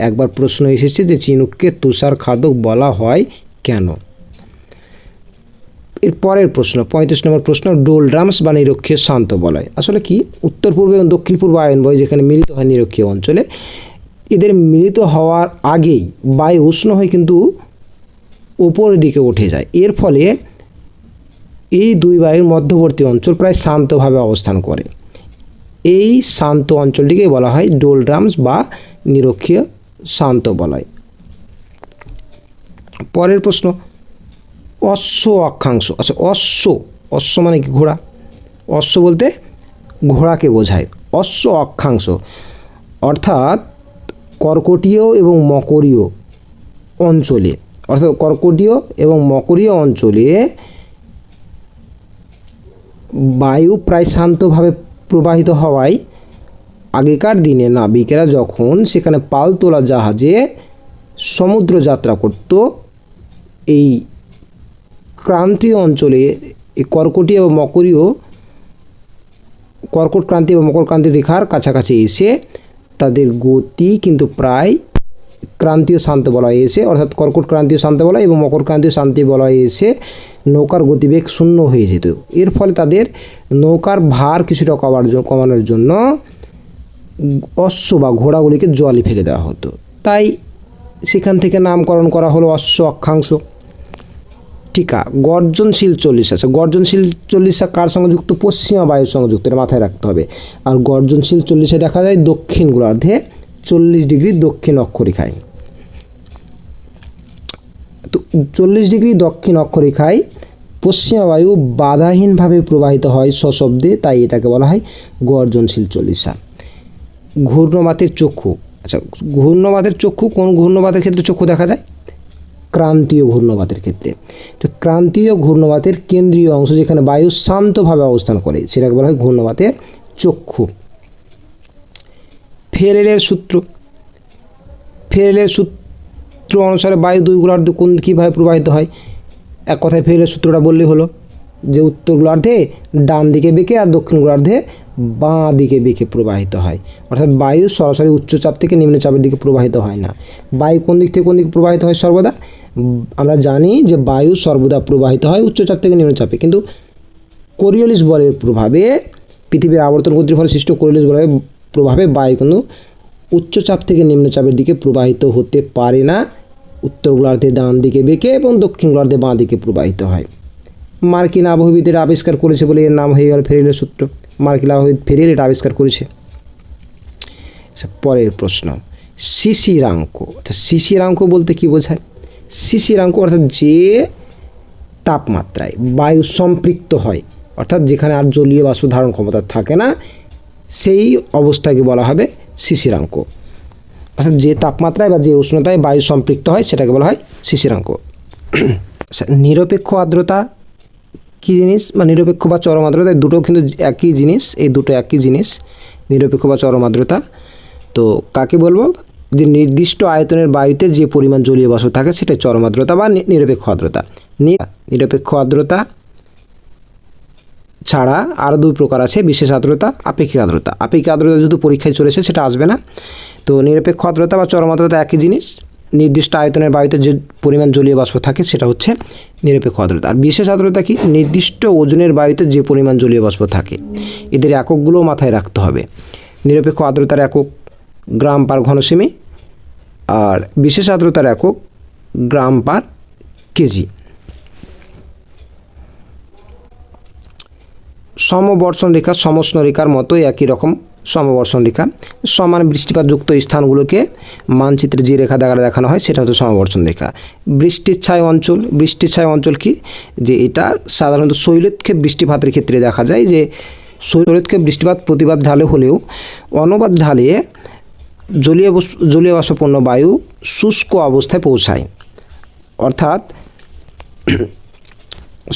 একবার প্রশ্ন এসেছে যে চিনুককে তুষার খাদক বলা হয় কেন? এর পরের প্রশ্ন, 35 নম্বর প্রশ্ন, ডোলড্রামস বা নিরক্ষীয় শান্ত বলয় আসলে কি? উত্তর পূর্ব এবং দক্ষিণ পূর্ব আয়ন বায়ু যেখানে মিলিত হয় নিরক্ষীয় অঞ্চলে, এদের মিলিত হওয়ার আগেই বায়ু উষ্ণ হয়ে কিন্তু উপরের দিকে উঠে যায়। এর ফলে এই দুই বায়ুর মধ্যবর্তী অঞ্চল প্রায় শান্তভাবে অবস্থান করে। এই শান্ত অঞ্চলটিকে বলা হয় ডোলড্রামস বা নিরক্ষীয় শান্ত বলয়। পরের প্রশ্ন, অশ্ব অক্ষাংশ। আচ্ছা, অশ্ব মানে কি? ঘোড়া। অশ্ব বলতে ঘোড়াকে বোঝায়। অশ্ব অক্ষাংশ অর্থাৎ কর্কটীয় এবং মকরীয় অঞ্চলে, অর্থাৎ কর্কটীয় এবং মকরীয় অঞ্চলে বায়ু প্রায় শান্তভাবে প্রবাহিত হওয়ায় আগেকার দিনে নাবিকেরা যখন সেখানে পালতোলা জাহাজে সমুদ্র যাত্রা করত, এই ক্রান্তীয় অঞ্চলে এই কর্কটীয় এবং মকরীয় কর্কট ক্রান্তি এবং মকর ক্রান্তি রেখার কাছাকাছি এসে তাদের গতি কিন্তু প্রায় ক্রান্তীয় শান্ত বলয়ে এসে, অর্থাৎ কর্কট ক্রান্তীয় শান্ত বলয় এবং মকর ক্রান্তীয় শান্তি বলয়ে এসে নৌকার গতিবেগ শূন্য হয়ে যেত। এর ফলে তাদের নৌকার ভার কিছুটা কমানোর জন্য অশ্ব বা ঘোড়াগুলিকে জলে ফেলে দেওয়া হতো। তাই সেখান থেকে নামকরণ করা হলো অশ্ব অক্ষাংশ। টিকা, গর্জনশীল 40 আছে। গর্জনশীল 40 কার সঙ্গে যুক্ত? পশ্চিমা বায়ুর সঙ্গে যুক্ত, এটা মাথায় রাখতে হবে। আর গর্জনশীল 40 দেখা যায় দক্ষিণ গোলার্ধে 40 ডিগ্রি দক্ষিণ অক্ষরেখায়। তো 40 ডিগ্রি দক্ষিণ অক্ষরেখায় পশ্চিমা বায়ু বাধাহীনভাবে প্রবাহিত হয় সশব্দে, তাই এটাকে বলা হয় গর্জনশীল চল্লিশা। ঘূর্ণবাতের চক্ষু, আচ্ছা ঘূর্ণবাতের চক্ষু কোন ঘূর্ণবাতের ক্ষেত্রে চক্ষু দেখা যায়? ক্রান্তীয় ঘূর্ণবাতের ক্ষেত্রে। তো ক্রান্তীয় ঘূর্ণবাতের কেন্দ্রীয় অংশ যেখানে বায়ু শান্তভাবে অবস্থান করে সেটাকে বলা হয় ঘূর্ণবাতের চক্ষু। ফেরেলের সূত্র, ফেরেলের সূত্র অনুসারে বায়ু দুই গোলার্ধে কোন কীভাবে প্রবাহিত হয়? এক কথায় ফেরেলের সূত্রটা বললেই হলো যে উত্তর গোলার্ধে ডান দিকে বেঁকে আর দক্ষিণ গোলার্ধে বাঁ দিকে বেঁকে প্রবাহিত হয়। অর্থাৎ বায়ু সরাসরি উচ্চচাপ থেকে নিম্নচাপের দিকে প্রবাহিত হয় না। বায়ু কোন দিক থেকে কোন দিকে প্রবাহিত হয় সর্বদা? আমরা জানি যে বায়ু সর্বদা প্রবাহিত হয় উচ্চচাপ থেকে নিম্নচাপে, কিন্তু কোরিওলিস বলের প্রভাবে, পৃথিবীর আবর্তন গতির ফলে সৃষ্ট কোরিওলিস বলের প্রভাবে বায়ু কিন্তু উচ্চচাপ থেকে নিম্নচাপের দিকে প্রবাহিত হতে পারে না। উত্তর গোলার্ধে ডান দিকে বেঁকে এবং দক্ষিণ গোলার্ধে বাঁ দিকে প্রবাহিত হয়। মার্কিন আবহবিদের আবিষ্কার করেছে বলে এর নাম হয়ে গেল ফেরেলের সূত্র। মার্কিন আবহবিদ ফেরেল এটা আবিষ্কার করেছে। আচ্ছা, পরের প্রশ্ন, শিশিরাঙ্ক। আচ্ছা, শিশিরাঙ্ক বলতে কি বোঝায়? শিশিরাঙ্ক অর্থাৎ যে তাপমাত্রায় বায়ু সম্পৃক্ত হয়, অর্থাৎ যেখানে আর জলীয় বাষ্প ধারণ ক্ষমতা থাকে না, সেই অবস্থাকে বলা হবে শিশিরাঙ্ক। অর্থাৎ যে তাপমাত্রায় বা যে উষ্ণতায় বায়ু সম্পৃক্ত হয় সেটাকে বলা হয় শিশিরাঙ্ক। আচ্ছা, নিরপেক্ষ আর্দ্রতা কী জিনিস? বা নিরপেক্ষ বা চরম আর্দ্রতা, দুটো কিন্তু একই জিনিস, এই দুটো একই জিনিস, নিরপেক্ষ বা চরম আর্দ্রতা। তো কাকে বলবো? যে নির্দিষ্ট আয়তনের বায়ুতে যে পরিমাণ জলীয় বাষ্প থাকে সেটা চরম আর্দ্রতা বা নিরপেক্ষ আর্দ্রতা। নিরপেক্ষ আর্দ্রতা ছাড়া আরও দুই প্রকার আছে, বিশেষ আর্দ্রতা, আপেক্ষিক আর্দ্রতা। আপেক্ষিক আর্দ্রতা যেহেতু পরীক্ষায় চলেছে সেটা আসবে না। তো নিরপেক্ষ আর্দ্রতা বা চরম আর্দ্রতা একই জিনিস, নির্দিষ্ট আয়তনের বায়ুতে যে পরিমাণ জলীয় বাষ্প থাকে সেটা হচ্ছে নিরপেক্ষ আর্দ্রতা। আর বিশেষ আর্দ্রতা কি? নির্দিষ্ট ওজনের বায়ুতে যে পরিমাণ জলীয় বাষ্প থাকে। এদের এককগুলোও মাথায় রাখতে হবে। নিরপেক্ষ আর্দ্রতার একক গ্রাম পার ঘনসেমি, আর বিশেষ আর্দ্রতার একক গ্রাম পার কেজি। সমবর্ষণ রেখা সমষ্ণ রেখার মতোই একই রকম সমবর্ষণ রেখা। সমান বৃষ্টিপাতযুক্ত স্থানগুলোকে মানচিত্রে যে রেখা দ্বারা দেখানো হয় সেটা হচ্ছে সমবর্ষণ রেখা। বৃষ্টির ছায় অঞ্চল, বৃষ্টির ছায় অঞ্চল কি? যে এটা সাধারণত শৈলক্ষেপ বৃষ্টিপাতের ক্ষেত্রে দেখা যায় যে শৈলক্ষেপ বৃষ্টিপাত প্রতিবাদ ঢালে হলেও অনুবাদ ঢালে জলীয় বাষ্পপূর্ণ বায়ু শুষ্ক অবস্থায় পৌঁছায়। অর্থাৎ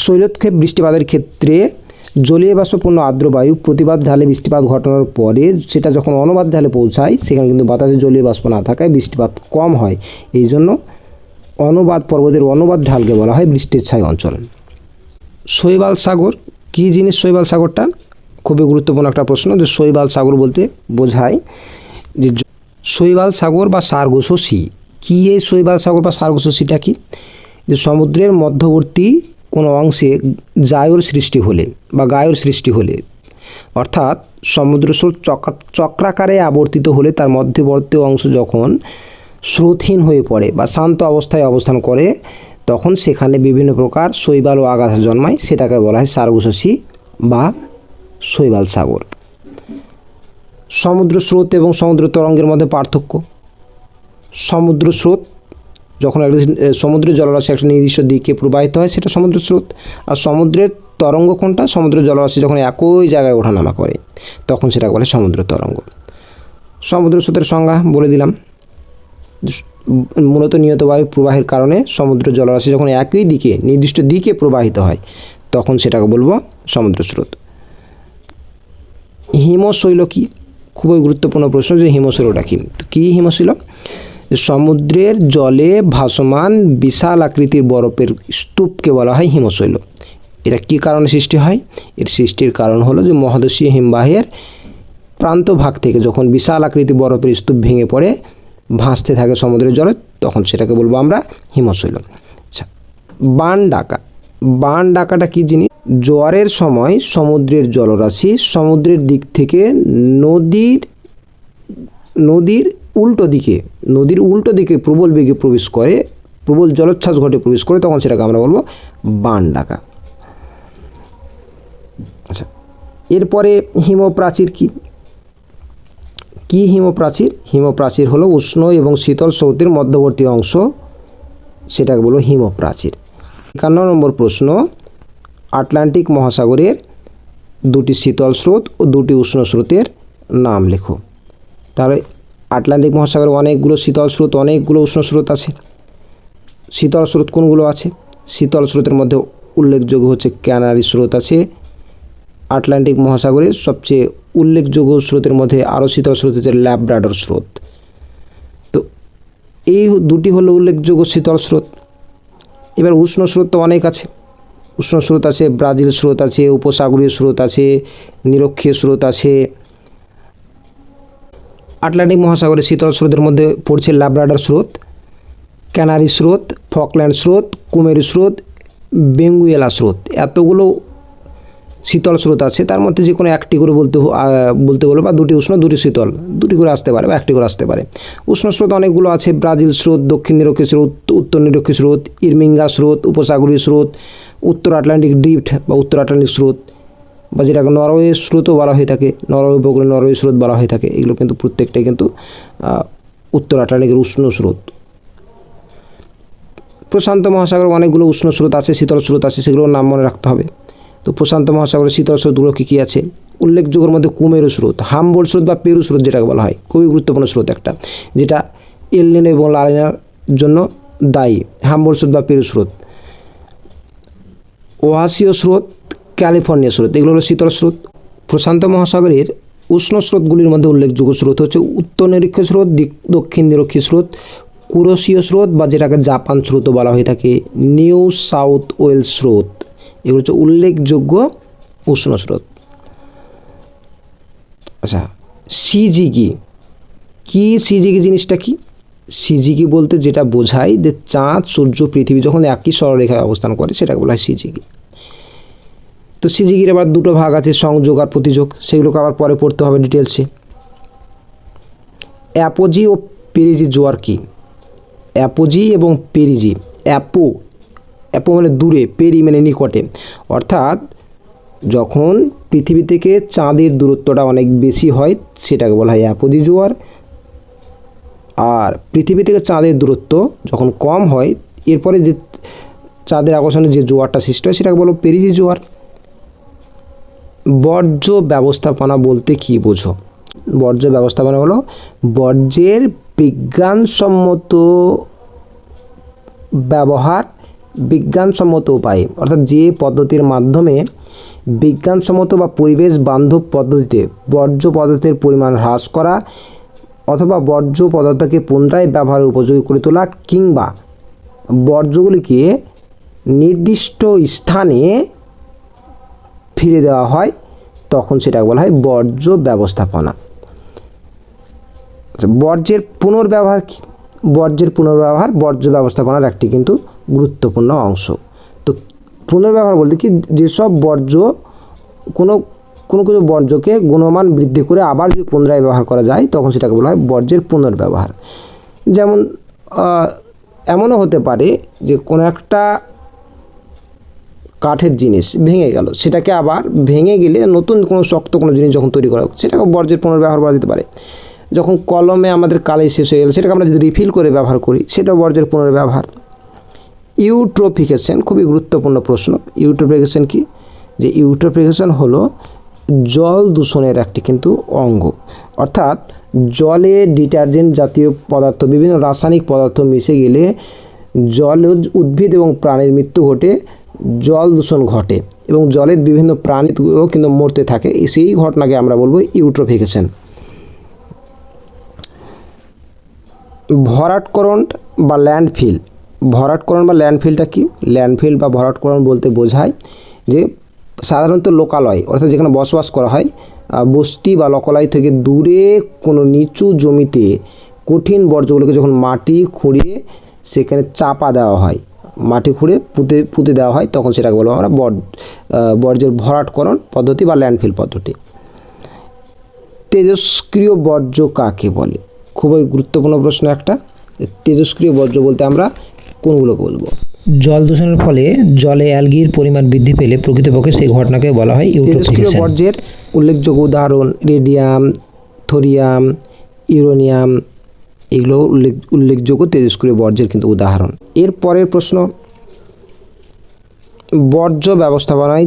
শৈলক্ষেপ বৃষ্টিপাতের ক্ষেত্রে জলীয় বাষ্পপূর্ণ আর্দ্র বায়ু প্রতিবাদ ঢালে বৃষ্টিপাত ঘটানোর পরে সেটা যখন অনুবাদ ঢালে পৌঁছায় সেখানে কিন্তু বাতাসে জলীয় বাষ্প না থাকায় বৃষ্টিপাত কম হয়। এই জন্য অনুবাদ পর্বতের অনুবাদ ঢালকে বলা হয় বৃষ্টির ছায় অঞ্চল। শৈবাল সাগর কী জিনিস? শৈবাল সাগরটা খুবই গুরুত্বপূর্ণ একটা প্রশ্ন। যে শৈবাল সাগর বলতে বোঝায় যে শৈবাল সাগর বা সার্গোসো সি। কী এই শৈবাল সাগর বা সার্গোসো সিটা কি? যে সমুদ্রের মধ্যবর্তী কোনো অংশে জায়ুর সৃষ্টি হলে বা গায়ুর সৃষ্টি হলে, অর্থাৎ সমুদ্র স্রোত চক্রাকারে আবর্তিত হলে তার মধ্যবর্তী অংশ যখন স্রোতহীন হয়ে পড়ে বা শান্ত অবস্থায় অবস্থান করে তখন সেখানে বিভিন্ন প্রকার শৈবাল ও আগাছা জন্মায়, সেটাকে বলা হয় সার্গোসো সি বা শৈবাল সাগর। সমুদ্র স্রোত এবং সমুদ্র তরঙ্গের মধ্যে পার্থক্য। সমুদ্র স্রোত যখন সমুদ্রের জলরাশি একটা নির্দিষ্ট দিকে প্রবাহিত হয় সেটা সমুদ্র স্রোত, আর সমুদ্রের তরঙ্গ কোনটা? সমুদ্রের জলরাশি যখন একই জায়গায় ওঠানামা করে তখন সেটাকে বলে সমুদ্র তরঙ্গ। সমুদ্র স্রোতের সংজ্ঞা বলে দিলাম। মূলত নিয়ত বায়ু প্রবাহের কারণে সমুদ্র জলরাশি যখন একই দিকে নির্দিষ্ট দিকে প্রবাহিত হয় তখন সেটাকে বলবো সমুদ্র স্রোত। হিমশৈল কি? খুবই গুরুত্বপূর্ণ প্রশ্ন যে হিমশৈলটা কি? কী হিমশৈল? সমুদ্রের জলে ভাসমান বিশাল আকৃতির বরফের স্তূপকে বলা হয় হিমশৈল। এটা কী কারণে সৃষ্টি হয়? এর সৃষ্টির কারণ হলো যে মহাদেশীয় হিমবাহের প্রান্তভাগ থেকে যখন বিশাল আকৃতির বরফের স্তূপ ভেঙে পড়ে ভাসতে থাকে সমুদ্রের জলে তখন সেটাকে বলবো আমরা হিমশৈল। আচ্ছা, বান ডাকা। বান ডাকাটা কী জিনিস? জোয়ারের সময় সমুদ্রের জলরাশি সমুদ্রের দিক থেকে নদীর উল্টো দিকে প্রবল বেগে প্রবেশ করে, প্রবল জলোচ্ছ্বাস ঘটে প্রবেশ করে, তখন সেটাকে আমরা বলবো বান ডাকা। আচ্ছা, এরপরে হিমপ্রাচীর কি? হিমপ্রাচীর? হিমপ্রাচীর হলো উষ্ণ এবং শীতল স্রোতের মধ্যবর্তী অংশ সেটাকে বলবো হিমপ্রাচীর। 51 নম্বর প্রশ্ন, আটলান্টিক মহাসাগরের দুটি শীতল স্রোত ও দুটি উষ্ণ স্রোতের নাম লেখো। তাহলে আটলান্টিক মহাসাগরে অনেকগুলো শীতল স্রোত, অনেকগুলো উষ্ণ স্রোত আছে। শীতল স্রোত কোনগুলো আছে? শীতল স্রোতের মধ্যে উল্লেখযোগ্য হচ্ছে ক্যানারি স্রোত আছে। আটলান্টিক মহাসাগরের সবচেয়ে উল্লেখযোগ্য স্রোতের মধ্যে আরও শীতল স্রোত হচ্ছে ল্যাব্রাডর স্রোত। তো এই দুটি হলো উল্লেখযোগ্য শীতল স্রোত। এবার উষ্ণ স্রোত তো অনেক আছে। উষ্ণ স্রোত আছে, ব্রাজিল স্রোত আছে, উপসাগরীয় স্রোত আছে, নিরক্ষীয় স্রোত আছে। আটলান্টিক মহাসাগরের শীতল স্রোতের মধ্যে পড়ছে ল্যাব্রাডর স্রোত, ক্যানারি স্রোত, ফকল্যান্ড স্রোত, কুমেরু স্রোত, বেঙ্গুয়েলা স্রোত। এতগুলো শীতল স্রোত আছে, তার মধ্যে যে কোনো একটি করে বলতে বলো, বা দুটি উষ্ণ দুটি শীতল, দুটি করে আসতে পারে বা একটি করে আসতে পারে। উষ্ণ স্রোত অনেকগুলো আছে, ব্রাজিল স্রোত, দক্ষিণ নিরক্ষীয় স্রোত, উত্তর নিরক্ষীয় স্রোত, ইরমিঙ্গা স্রোত, উপসাগরীয় স্রোত, উত্তর আটলান্টিক ড্রিফট বা উত্তর আটলান্টিক স্রোত, বা যেটাকে নরওয়ে স্রোতও বলা হয়ে থাকে, নরওয়ে উপকূলে নরওয়ে স্রোত বলা হয়ে থাকে। এগুলো কিন্তু প্রত্যেকটাই কিন্তু উত্তর আটলান্টিকের উষ্ণ স্রোত। প্রশান্ত মহাসাগরে অনেকগুলো উষ্ণ স্রোত আছে, শীতল স্রোত আছে, সেগুলোর নাম মনে রাখতে হবে। তো প্রশান্ত মহাসাগরের শীতল স্রোতগুলো কী আছে? উল্লেখযোগ্যের মধ্যে কুমেরু স্রোত, হামবোল্ট স্রোত বা পেরু স্রোত যেটাকে বলা হয়, খুবই গুরুত্বপূর্ণ স্রোত একটা, যেটা এল নিনো এবং লা নিনার জন্য দায়ী। হামবোল্ট স্রোত বা পেরু স্রোত। ওহাসিও স্রোত, ক্যালিফোর্নিয়া স্রোত, এগুলো হলো শীতল স্রোত। প্রশান্ত মহাসাগরের উষ্ণ স্রোতগুলির মধ্যে উল্লেখযোগ্য স্রোত হচ্ছে উত্তর নিরক্ষীয় স্রোত, দক্ষিণ নিরক্ষীয় স্রোত, কুরোশীয় স্রোত বা যেটাকে জাপান স্রোতও বলা হয়ে থাকে, নিউ সাউথ ওয়েলস স্রোত। এগুলো হচ্ছে উল্লেখযোগ্য উষ্ণ স্রোত। আচ্ছা, সিজিগি কি? সিজিগি জিনিসটা কি? সিজিগি বলতে যেটা বোঝায় যে চাঁদ, সূর্য, পৃথিবী যখন একই সরলরেখায় অবস্থান করে সেটাকে বলা হয় সিজিগি। তো সিজিগির আবার দুটো ভাগ আছে, সংযোগ আর প্রতিযোগ, সেগুলোকে আবার পরে পড়তে হবে ডিটেলসে। অ্যাপোজি ও পেরিজি জোয়ার কি? অ্যাপোজি এবং পেরিজি। অ্যাপো মানে দূরে, পেরি মানে নিকটে, অর্থাৎ যখন পৃথিবী থেকে চাঁদের দূরত্বটা অনেক বেশি হয় সেটাকে বলা হয় অ্যাপোজি জোয়ার। আর পৃথিবী থেকে চাঁদের দূরত্ব যখন কম হয়, এরপরে যে চাঁদের আকর্ষণে যে জোয়ারটা সৃষ্টি হয় সেটাকে বলো পেরিজি জোয়ার। বর্জ্য ব্যবস্থাপনা বলতে কী বোঝো? বর্জ্য ব্যবস্থাপনা হলো বর্জ্যের বিজ্ঞানসম্মত ব্যবহার, বিজ্ঞানসম্মত উপায়ে, অর্থাৎ যে পদ্ধতির মাধ্যমে বিজ্ঞানসম্মত বা পরিবেশ বান্ধব পদ্ধতিতে বর্জ্য পদার্থের পরিমাণ হ্রাস করা অথবা বর্জ্য পদার্থকে পুনরায় ব্যবহারের উপযোগী করে তোলা, কিংবা বর্জ্যগুলিকে নির্দিষ্ট স্থানে ফিরে দেওয়া হয়, তখন সেটাকে বলা হয় বর্জ্য ব্যবস্থাপনা। বর্জ্যের পুনর্ব্যবহার কি? বর্জ্যের পুনর্ব্যবহার বর্জ্য ব্যবস্থাপনার একটি কিন্তু গুরুত্বপূর্ণ অংশ। তো পুনর্ব্যবহার বলতে কি, যেসব বর্জ্য কোনো বর্জ্যকে গুণমান বৃদ্ধি করে আবার যদি পুনরায় ব্যবহার করা যায় তখন সেটাকে বলা হয় বর্জ্যের পুনর্ব্যবহার। যেমন এমনও হতে পারে যে কোনো একটা কাঠের জিনিস ভেঙে গেল, সেটাকে আবার ভেঙে গেলে নতুন কোনো শক্ত কোনো জিনিস যখন তৈরি করা হবে সেটাকে বর্জ্যের পুনর্ব্যবহার করা যেতে পারে। যখন কলমে আমাদের কালি শেষ হয়ে গেল সেটাকে আমরা যদি রিফিল করে ব্যবহার করি সেটাও বর্জ্যের পুনর্ব্যবহার। ইউট্রোফিকেশন খুবই গুরুত্বপূর্ণ প্রশ্ন। ইউট্রোফিকেশন কি? যে ইউট্রোফিকেশন হলো জল দূষণের একটি কিন্তু অঙ্গ, অর্থাৎ জলে ডিটারজেন্ট জাতীয় পদার্থ, বিভিন্ন রাসায়নিক পদার্থ মিশে গেলে জলজ উদ্ভিদ এবং প্রাণীর মৃত্যু ঘটে, জল দূষণ ঘটে এবং জলের বিভিন্ন প্রাণীগুলো কিন্তু মরতে থাকে। সেই ঘটনাকে আমরা বলবো ইউট্রোফিকেশন। ভরাটকরণ বা ল্যান্ডফিল। ভরাটকরণ বা ল্যান্ডফিলটা কি? ল্যান্ডফিল বা ভরাটকরণ বলতে বোঝায় যে সাধারণত লোকালয়, অর্থাৎ যেখানে বসবাস করা হয়, বস্তি বা লোকালয় থেকে দূরে কোনো নিচু জমিতে কঠিন বর্জ্যগুলোকে যখন মাটি খুঁড়িয়ে সেখানে চাপা দেওয়া হয়, মাটি খুঁড়ে পুঁতে দেওয়া হয়, তখন সেটাকে বলবো আমরা বর্জ্যের ভরাটকরণ পদ্ধতি বা ল্যান্ডফিল পদ্ধতি। তেজস্ক্রিয় বর্জ্য কাকে বলে? খুবই গুরুত্বপূর্ণ প্রশ্ন একটা। তেজস্ক্রিয় বর্জ্য বলতে আমরা কোনগুলোকে বলবো? জল দূষণের ফলে জলে অ্যালগির পরিমাণ বৃদ্ধি পেলে প্রকৃতপক্ষে সেই ঘটনাকে বলা হয় ইউট্রোফিকেশন। বর্জ্যের উল্লেখযোগ্য উদাহরণ রেডিয়াম, থোরিয়াম, ইউরেনিয়াম, এগুলো উল্লেখযোগ্য তেজস্ক্রিয় বর্জ্যের কিন্তু উদাহরণ। এর পরের প্রশ্ন, বর্জ্য ব্যবস্থাপনায়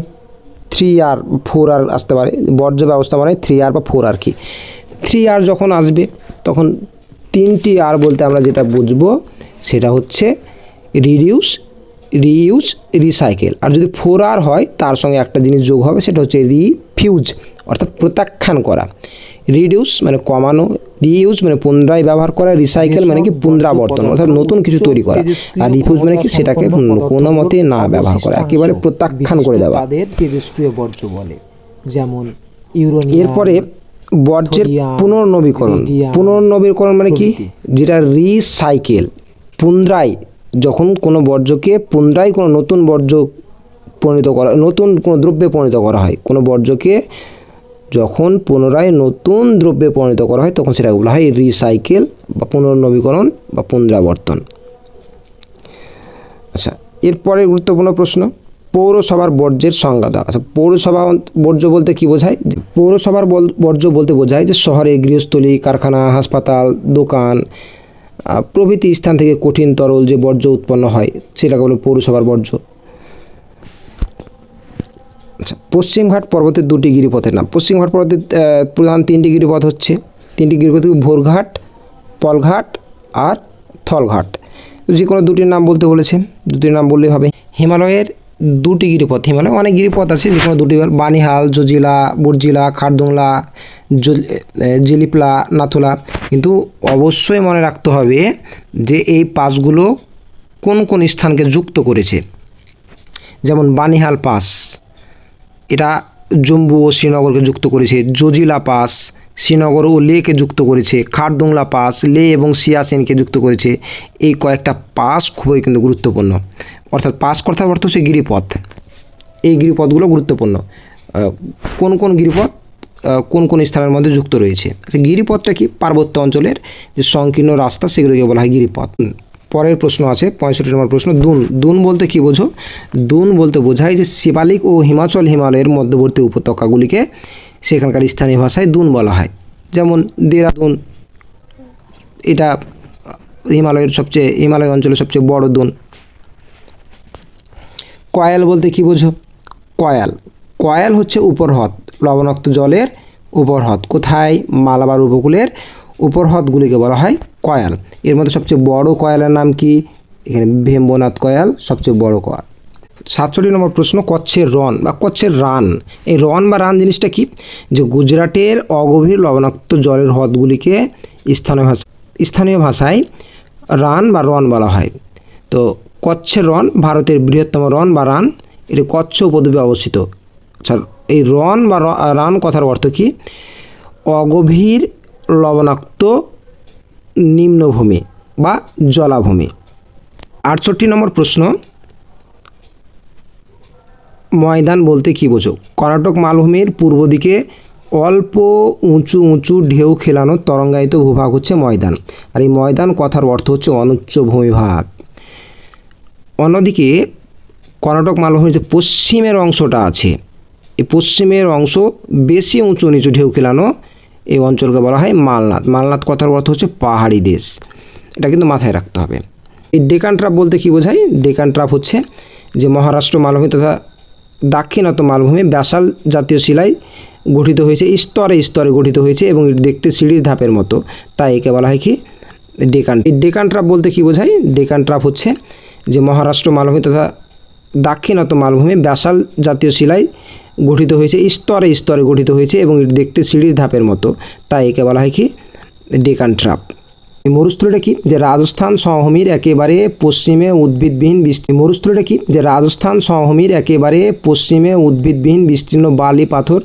3R 4R আসতে পারে। বর্জ্য ব্যবস্থাপনায় 3R বা 4R কি? 3R যখন আসবে তখন 3টি R বলতে আমরা যেটা বুঝবো সেটা হচ্ছে রিডিউস, রিইউজ, রিসাইকেল। আর যদি 4R হয় তার সঙ্গে একটা জিনিস যোগ হবে, সেটা হচ্ছে রিফিউজ, অর্থাৎ প্রত্যাখ্যান করা। রিডিউস মানে কমানো, রিইউজ মানে পুনরায় ব্যবহার করা, রিসাইকেল মানে কি পুনরাবর্তন, অর্থাৎ নতুন কিছু তৈরি করা, আর রিফিউজ মানে কি সেটাকে কোনো মতে না ব্যবহার করা, একেবারে প্রত্যাখ্যান করে দেওয়া। তাদের তেজস্ক্রিয় বর্জ্য বলে, যেমন ইউরেনিয়াম। এরপরে বর্জ্যের পুনর্নবীকরণ। পুনর্নবীকরণ মানে কি? যেটা রিসাইকেল, পুনরায়, যখন কোনো বর্জ্যকে পুনরায় কোনো নতুন বর্জ্য পরিণত করা, নতুন কোনো দ্রব্যে পরিণত করা হয়, কোনো বর্জ্যকে যখন পুনরায় নতুন দ্রব্যে পরিণত করা হয় তখন সেটা বলা হয় রিসাইকেল বা পুনর্নবীকরণ বা পুনরাবর্তন। আচ্ছা, এরপরে গুরুত্বপূর্ণ প্রশ্ন, পৌরসভার বর্জ্যের সংজ্ঞা দাও। আচ্ছা, পৌরসভা বর্জ্য বলতে কি বোঝায়? পৌরসভার বর্জ্য বলতে বোঝায় যে শহরে গৃহস্থলী, কারখানা, হাসপাতাল, দোকান প্রভৃতি স্থান থেকে কঠিন তরল যে বর্জ্য উৎপন্ন হয় সেটাকে বলে পৌরসভার বর্জ্য। আচ্ছা, পশ্চিমঘাট পর্বতের 2টি গিরিপথের নাম। পশ্চিমঘাট পর্বতের প্রধান 3টি গিরিপথ হচ্ছে, 3টি গিরিপথ ভোরঘাট, পলঘাট আর থলঘাট। যে কোনো 2টির নাম বলতে বলেছে, 2টির নাম বললেই হবে। হিমালয়ের 2টি গিরিপথ, হিমালয় অনেক গিরিপথ আছে, যে কোনো 2টি, বানিহাল, জজিলা, বুর্জিলা, খারদুংলা, জিলিপলা, নাথুলা। কিন্তু অবশ্যই মনে রাখতে হবে যে এই পাসগুলো কোন কোন স্থানকে যুক্ত করেছে। যেমন বানিহাল পাস, এটা জম্মু ও শ্রীনগরকে যুক্ত করেছে। জজিলা পাস শ্রীনগর ও লেকে যুক্ত করেছে। খারদুংলা পাস লে এবং সিয়াচেনকে যুক্ত করেছে। এই কয়েকটা পাস খুবই কিন্তু গুরুত্বপূর্ণ, অর্থাৎ পাস কথার অর্থ হচ্ছে গিরিপথ। এই গিরিপথগুলো গুরুত্বপূর্ণ। কোন কোন গিরিপথ কোন কোন স্থানের মধ্যে যুক্ত রয়েছে। আচ্ছা, গিরিপথটা কি? পার্বত্য অঞ্চলের যে সংকীর্ণ রাস্তা সেগুলোকে বলা হয় গিরিপথ। পরের প্রশ্ন আছে 65 নম্বর প্রশ্ন, দুন। দুন বলতে কি বোঝো? দুন বলতে বোঝায় যে শিবালিক ও হিমালয়ের মধ্যবর্তী উপত্যকাগুলিকে সেখানকার স্থানীয় ভাষায় দুন বলা হয়। যেমন দেরাদুন, এটা হিমালয় অঞ্চলের সবচেয়ে বড় দুন। কয়াল বলতে কি বোঝো? কয়াল, কয়াল হচ্ছে উপরহ্রদ, লবণাক্ত জলের উপরহ্রদ। কোথায়? মালাবার উপকূলের উপরহ্রদগুলিকে বলা হয় কয়াল। এর মধ্যে সবচেয়ে বড় কয়ালের নাম কি? এখানে ভেম্বনাথ কয়াল সবচেয়ে বড় কয়াল। 67 নম্বর প্রশ্ন, কচ্ছের রন বা কচ্ছের রান। এই রন বা রান জিনিসটা কি? যে গুজরাটের অগভীর লবণাক্ত জলের হ্রদগুলিকে স্থানীয় ভাষায় রান বা রন বলা হয়। তো কচ্ছের রন ভারতের বৃহত্তম রন বা রান, এটি কচ্ছ উপদ্বীপে অবস্থিত। আচ্ছা, এই রন বা রান কথার অর্থ কি? অগভীর লবণাক্ত নিম্নভূমি বা জলাভূমি। 68 নম্বর প্রশ্ন, ময়দান বলতে কি বোঝো? কর্ণাটক মালভূমির পূর্ব দিকে অল্প উঁচু উঁচু ঢেউ খেলানো তরঙ্গায়িত ভূভাগ হচ্ছে ময়দান। আর এই ময়দান কথার অর্থ হচ্ছে অনুচ্চ ভূমিভাগ। অন্যদিকে কর্ণাটক মালভূমির যে পশ্চিমের অংশটা আছে, এই পশ্চিমের অংশ বেশি উঁচু নিচু ঢেউ খেলানো, এই অঞ্চলকে বলা হয় মালনাদ। মালনাদ কথার অর্থ হচ্ছে পাহাড়ি দেশ, এটা কিন্তু মাথায় রাখতে হবে। এই ডেকান ট্রাপ বলতে কি বোঝায়? ডেকান ট্রাপ হচ্ছে যে মহারাষ্ট্র মালভূমি তথা দাক্ষিণাত্য মালভূমি ব্যাসাল জাতীয় শিলায় গঠিত হয়েছে, স্তরে স্তরে গঠিত হয়েছে এবং দেখতে সিঁড়ির ধাপের মতো, তাই একে বলা হয় কি? ডেকান। এই ডেকান ট্রাপ বলতে কি বোঝায়? ডেকান ট্রাপ হচ্ছে যে মহারাষ্ট্র মালভূমি তথা দাক্ষিণাত্য মালভূমি ব্যাসাল জাতীয় শিলায় গঠিত হয়েছে, স্তরে স্তরে গঠিত হয়েছে এবং দেখতে সিঁড়ির ধাপের মতো, তাই একে বলা হয় কি? ডেকান ট্রাপ। এই মরুস্থলীটা কি? যে রাজস্থান সমভূমির একেবারে পশ্চিমে উদ্ভিদবিহীন বিস্তীর্ণ। মরুস্থলীটা কি? যে রাজস্থান সমভূমির একেবারে পশ্চিমে উদ্ভিদবিহীন বিস্তীর্ণ বালি, পাথর,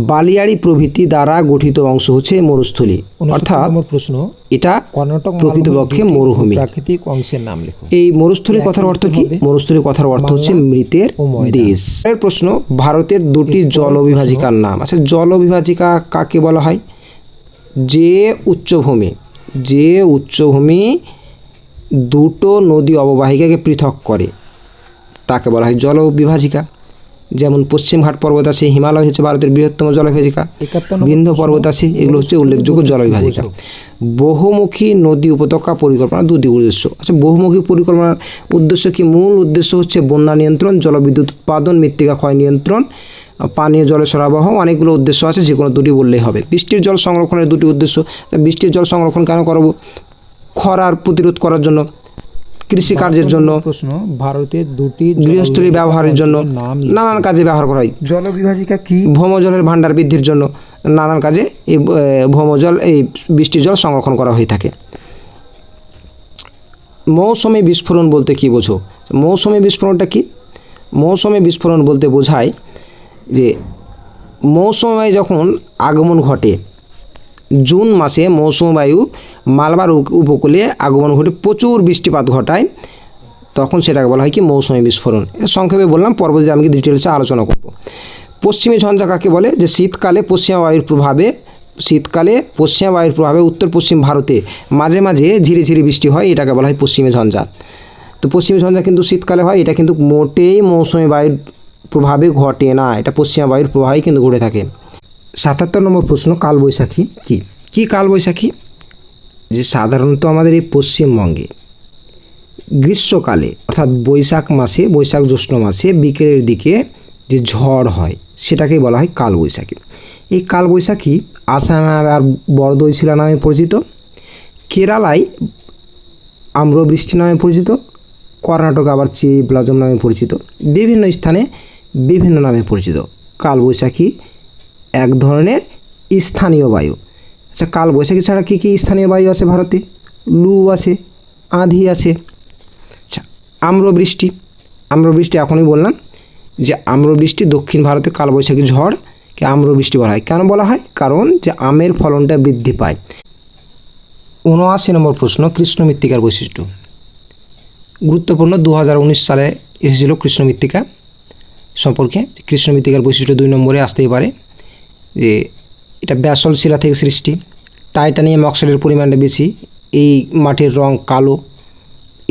বালিয়াড়ি প্রভৃতি দ্বারা গঠিত অংশ হচ্ছে মরুস্থলী। অর্থাৎ প্রশ্ন, এটা কর্ণাটক প্রকৃতপক্ষে মরুভূমি। প্রাকৃতিক অংশের নাম লেখো। এই মরুস্থলী কথার অর্থ কি? মরুস্থলী কথার অর্থ হচ্ছে মৃতের দেশ। এর প্রশ্ন, ভারতের 2টি জল অভিভাজিকার নাম। আচ্ছা, জল অভিভাজিকা কাকে বলা হয়? যে উচ্চভূমি দুটো নদী অববাহিকাকে পৃথক করে তাকে বলা হয় জল বিভাজিকা। যেমন পশ্চিমঘাট পর্বত আছে, হিমালয় হচ্ছে ভারতের বৃহত্তম জলবিভাজিকা, 71 বিন্ধ্য পর্বত আছে, এগুলো হচ্ছে উল্লেখযোগ্য জলবিভাজিকা। বহুমুখী নদী উপত্যকা পরিকল্পনা দুটি উদ্দেশ্য। আচ্ছা, বহুমুখী পরিকল্পনার উদ্দেশ্য কি? মূল উদ্দেশ্য হচ্ছে বন্যা নিয়ন্ত্রণ, জলবিদ্যুৎ উৎপাদন, মৃত্তিকা ক্ষয় নিয়ন্ত্রণ, পানীয় জলের সরবরাহ, অনেকগুলো উদ্দেশ্য আছে, যে কোনো দুটি বললেই হবে। বৃষ্টির জল সংরক্ষণের দুটি উদ্দেশ্য। বৃষ্টির জল সংরক্ষণ কেন করব? খরার প্রতিরোধ করার জন্য, কৃষিকার্যের জন্য, প্রশ্ন, ভারতের দুটি গৃহস্থলী ব্যবহারের জন্য, নাম নানান কাজে ব্যবহার করা হয়। জলবিভাজিকা কি? ভৌমজলের ভাণ্ডার বৃদ্ধির জন্য নানান কাজে এই ভৌমজল, এই বৃষ্টির জল সংরক্ষণ করা হয়ে থাকে। মৌসুমী বিস্ফোরণ বলতে কী বোঝো? মৌসুমী বিস্ফোরণটা কি? মৌসুমী বিস্ফোরণ বলতে বোঝায় যে মৌসুমী বায়ু যখন আগমন ঘটে, জুন মাসে মৌসুমী বায়ু মালবার উপকূলে আগমন ঘটে প্রচুর বৃষ্টিপাত ঘটায়, তখন সেটাকে বলা হয় কি? মৌসুমী বিস্ফোরণ। এটা সংক্ষেপে বললাম, পরবর্তীতে আমি ডিটেলসে আলোচনা করব। পশ্চিমী ঝঞ্ঝা কাকে বলে? যে শীতকালে পশ্চিমা বায়ুর প্রভাবে উত্তর পশ্চিম ভারতে মাঝে মাঝে ঝিরিঝিরি বৃষ্টি হয়, এটাকে বলা হয় পশ্চিমী ঝঞ্ঝা। তো পশ্চিমী ঝঞ্ঝা কিন্তু শীতকালে হয়, এটা কিন্তু মোটেই মৌসুমী বায়ুর প্রভাবে ঘটে না, এটা পশ্চিমা বায়ুর প্রভাবেই কিন্তু ঘটে থাকে। 77 নম্বর প্রশ্ন, কালবৈশাখী কি? কি কালবৈশাখী? যে সাধারণত আমাদের এই পশ্চিমবঙ্গে গ্রীষ্মকালে অর্থাৎ বৈশাখ জ্যৈষ্ঠ মাসে বিকেলের দিকে যে ঝড় হয় সেটাকেই বলা হয় কালবৈশাখী। এই কালবৈশাখী আসামে আবার বরদৈশিলা নামে পরিচিত, কেরালায় আম্রবৃষ্টি নামে পরিচিত, কর্ণাটক আবার চেরি ব্লাজম নামে পরিচিত, বিভিন্ন স্থানে বিভিন্ন নামে পরিচিত। কালবৈশাখী এক ধরনের স্থানীয় বায়ু। আচ্ছা, কালবৈশাখী ছাড়া কী কী স্থানীয় বায়ু আছে ভারতে? লু আছে, আঁধি আছে। আচ্ছা, আম্রবৃষ্টি এখনই বললাম যে আম্রবৃষ্টি দক্ষিণ ভারতে কালবৈশাখী ঝড়কে আম্রবৃষ্টি বলা হয়। কেন বলা হয়? কারণ যে আমের ফলনটা বৃদ্ধি পায়। 79 নম্বর প্রশ্ন, কৃষ্ণ মৃত্তিকার বৈশিষ্ট্য। গুরুত্বপূর্ণ, 2019 সালে এসেছিল কৃষ্ণ মৃত্তিকা সম্পর্কে। কৃষ্ণ মৃত্তিকার বৈশিষ্ট্য 2 নম্বরে আসতেই পারে যে এটা ব্যাসল্ট শিলা থেকে সৃষ্টি, টাইটানিয়াম অক্সাইডের পরিমাণটা বেশি, এই মাটির রং কালো,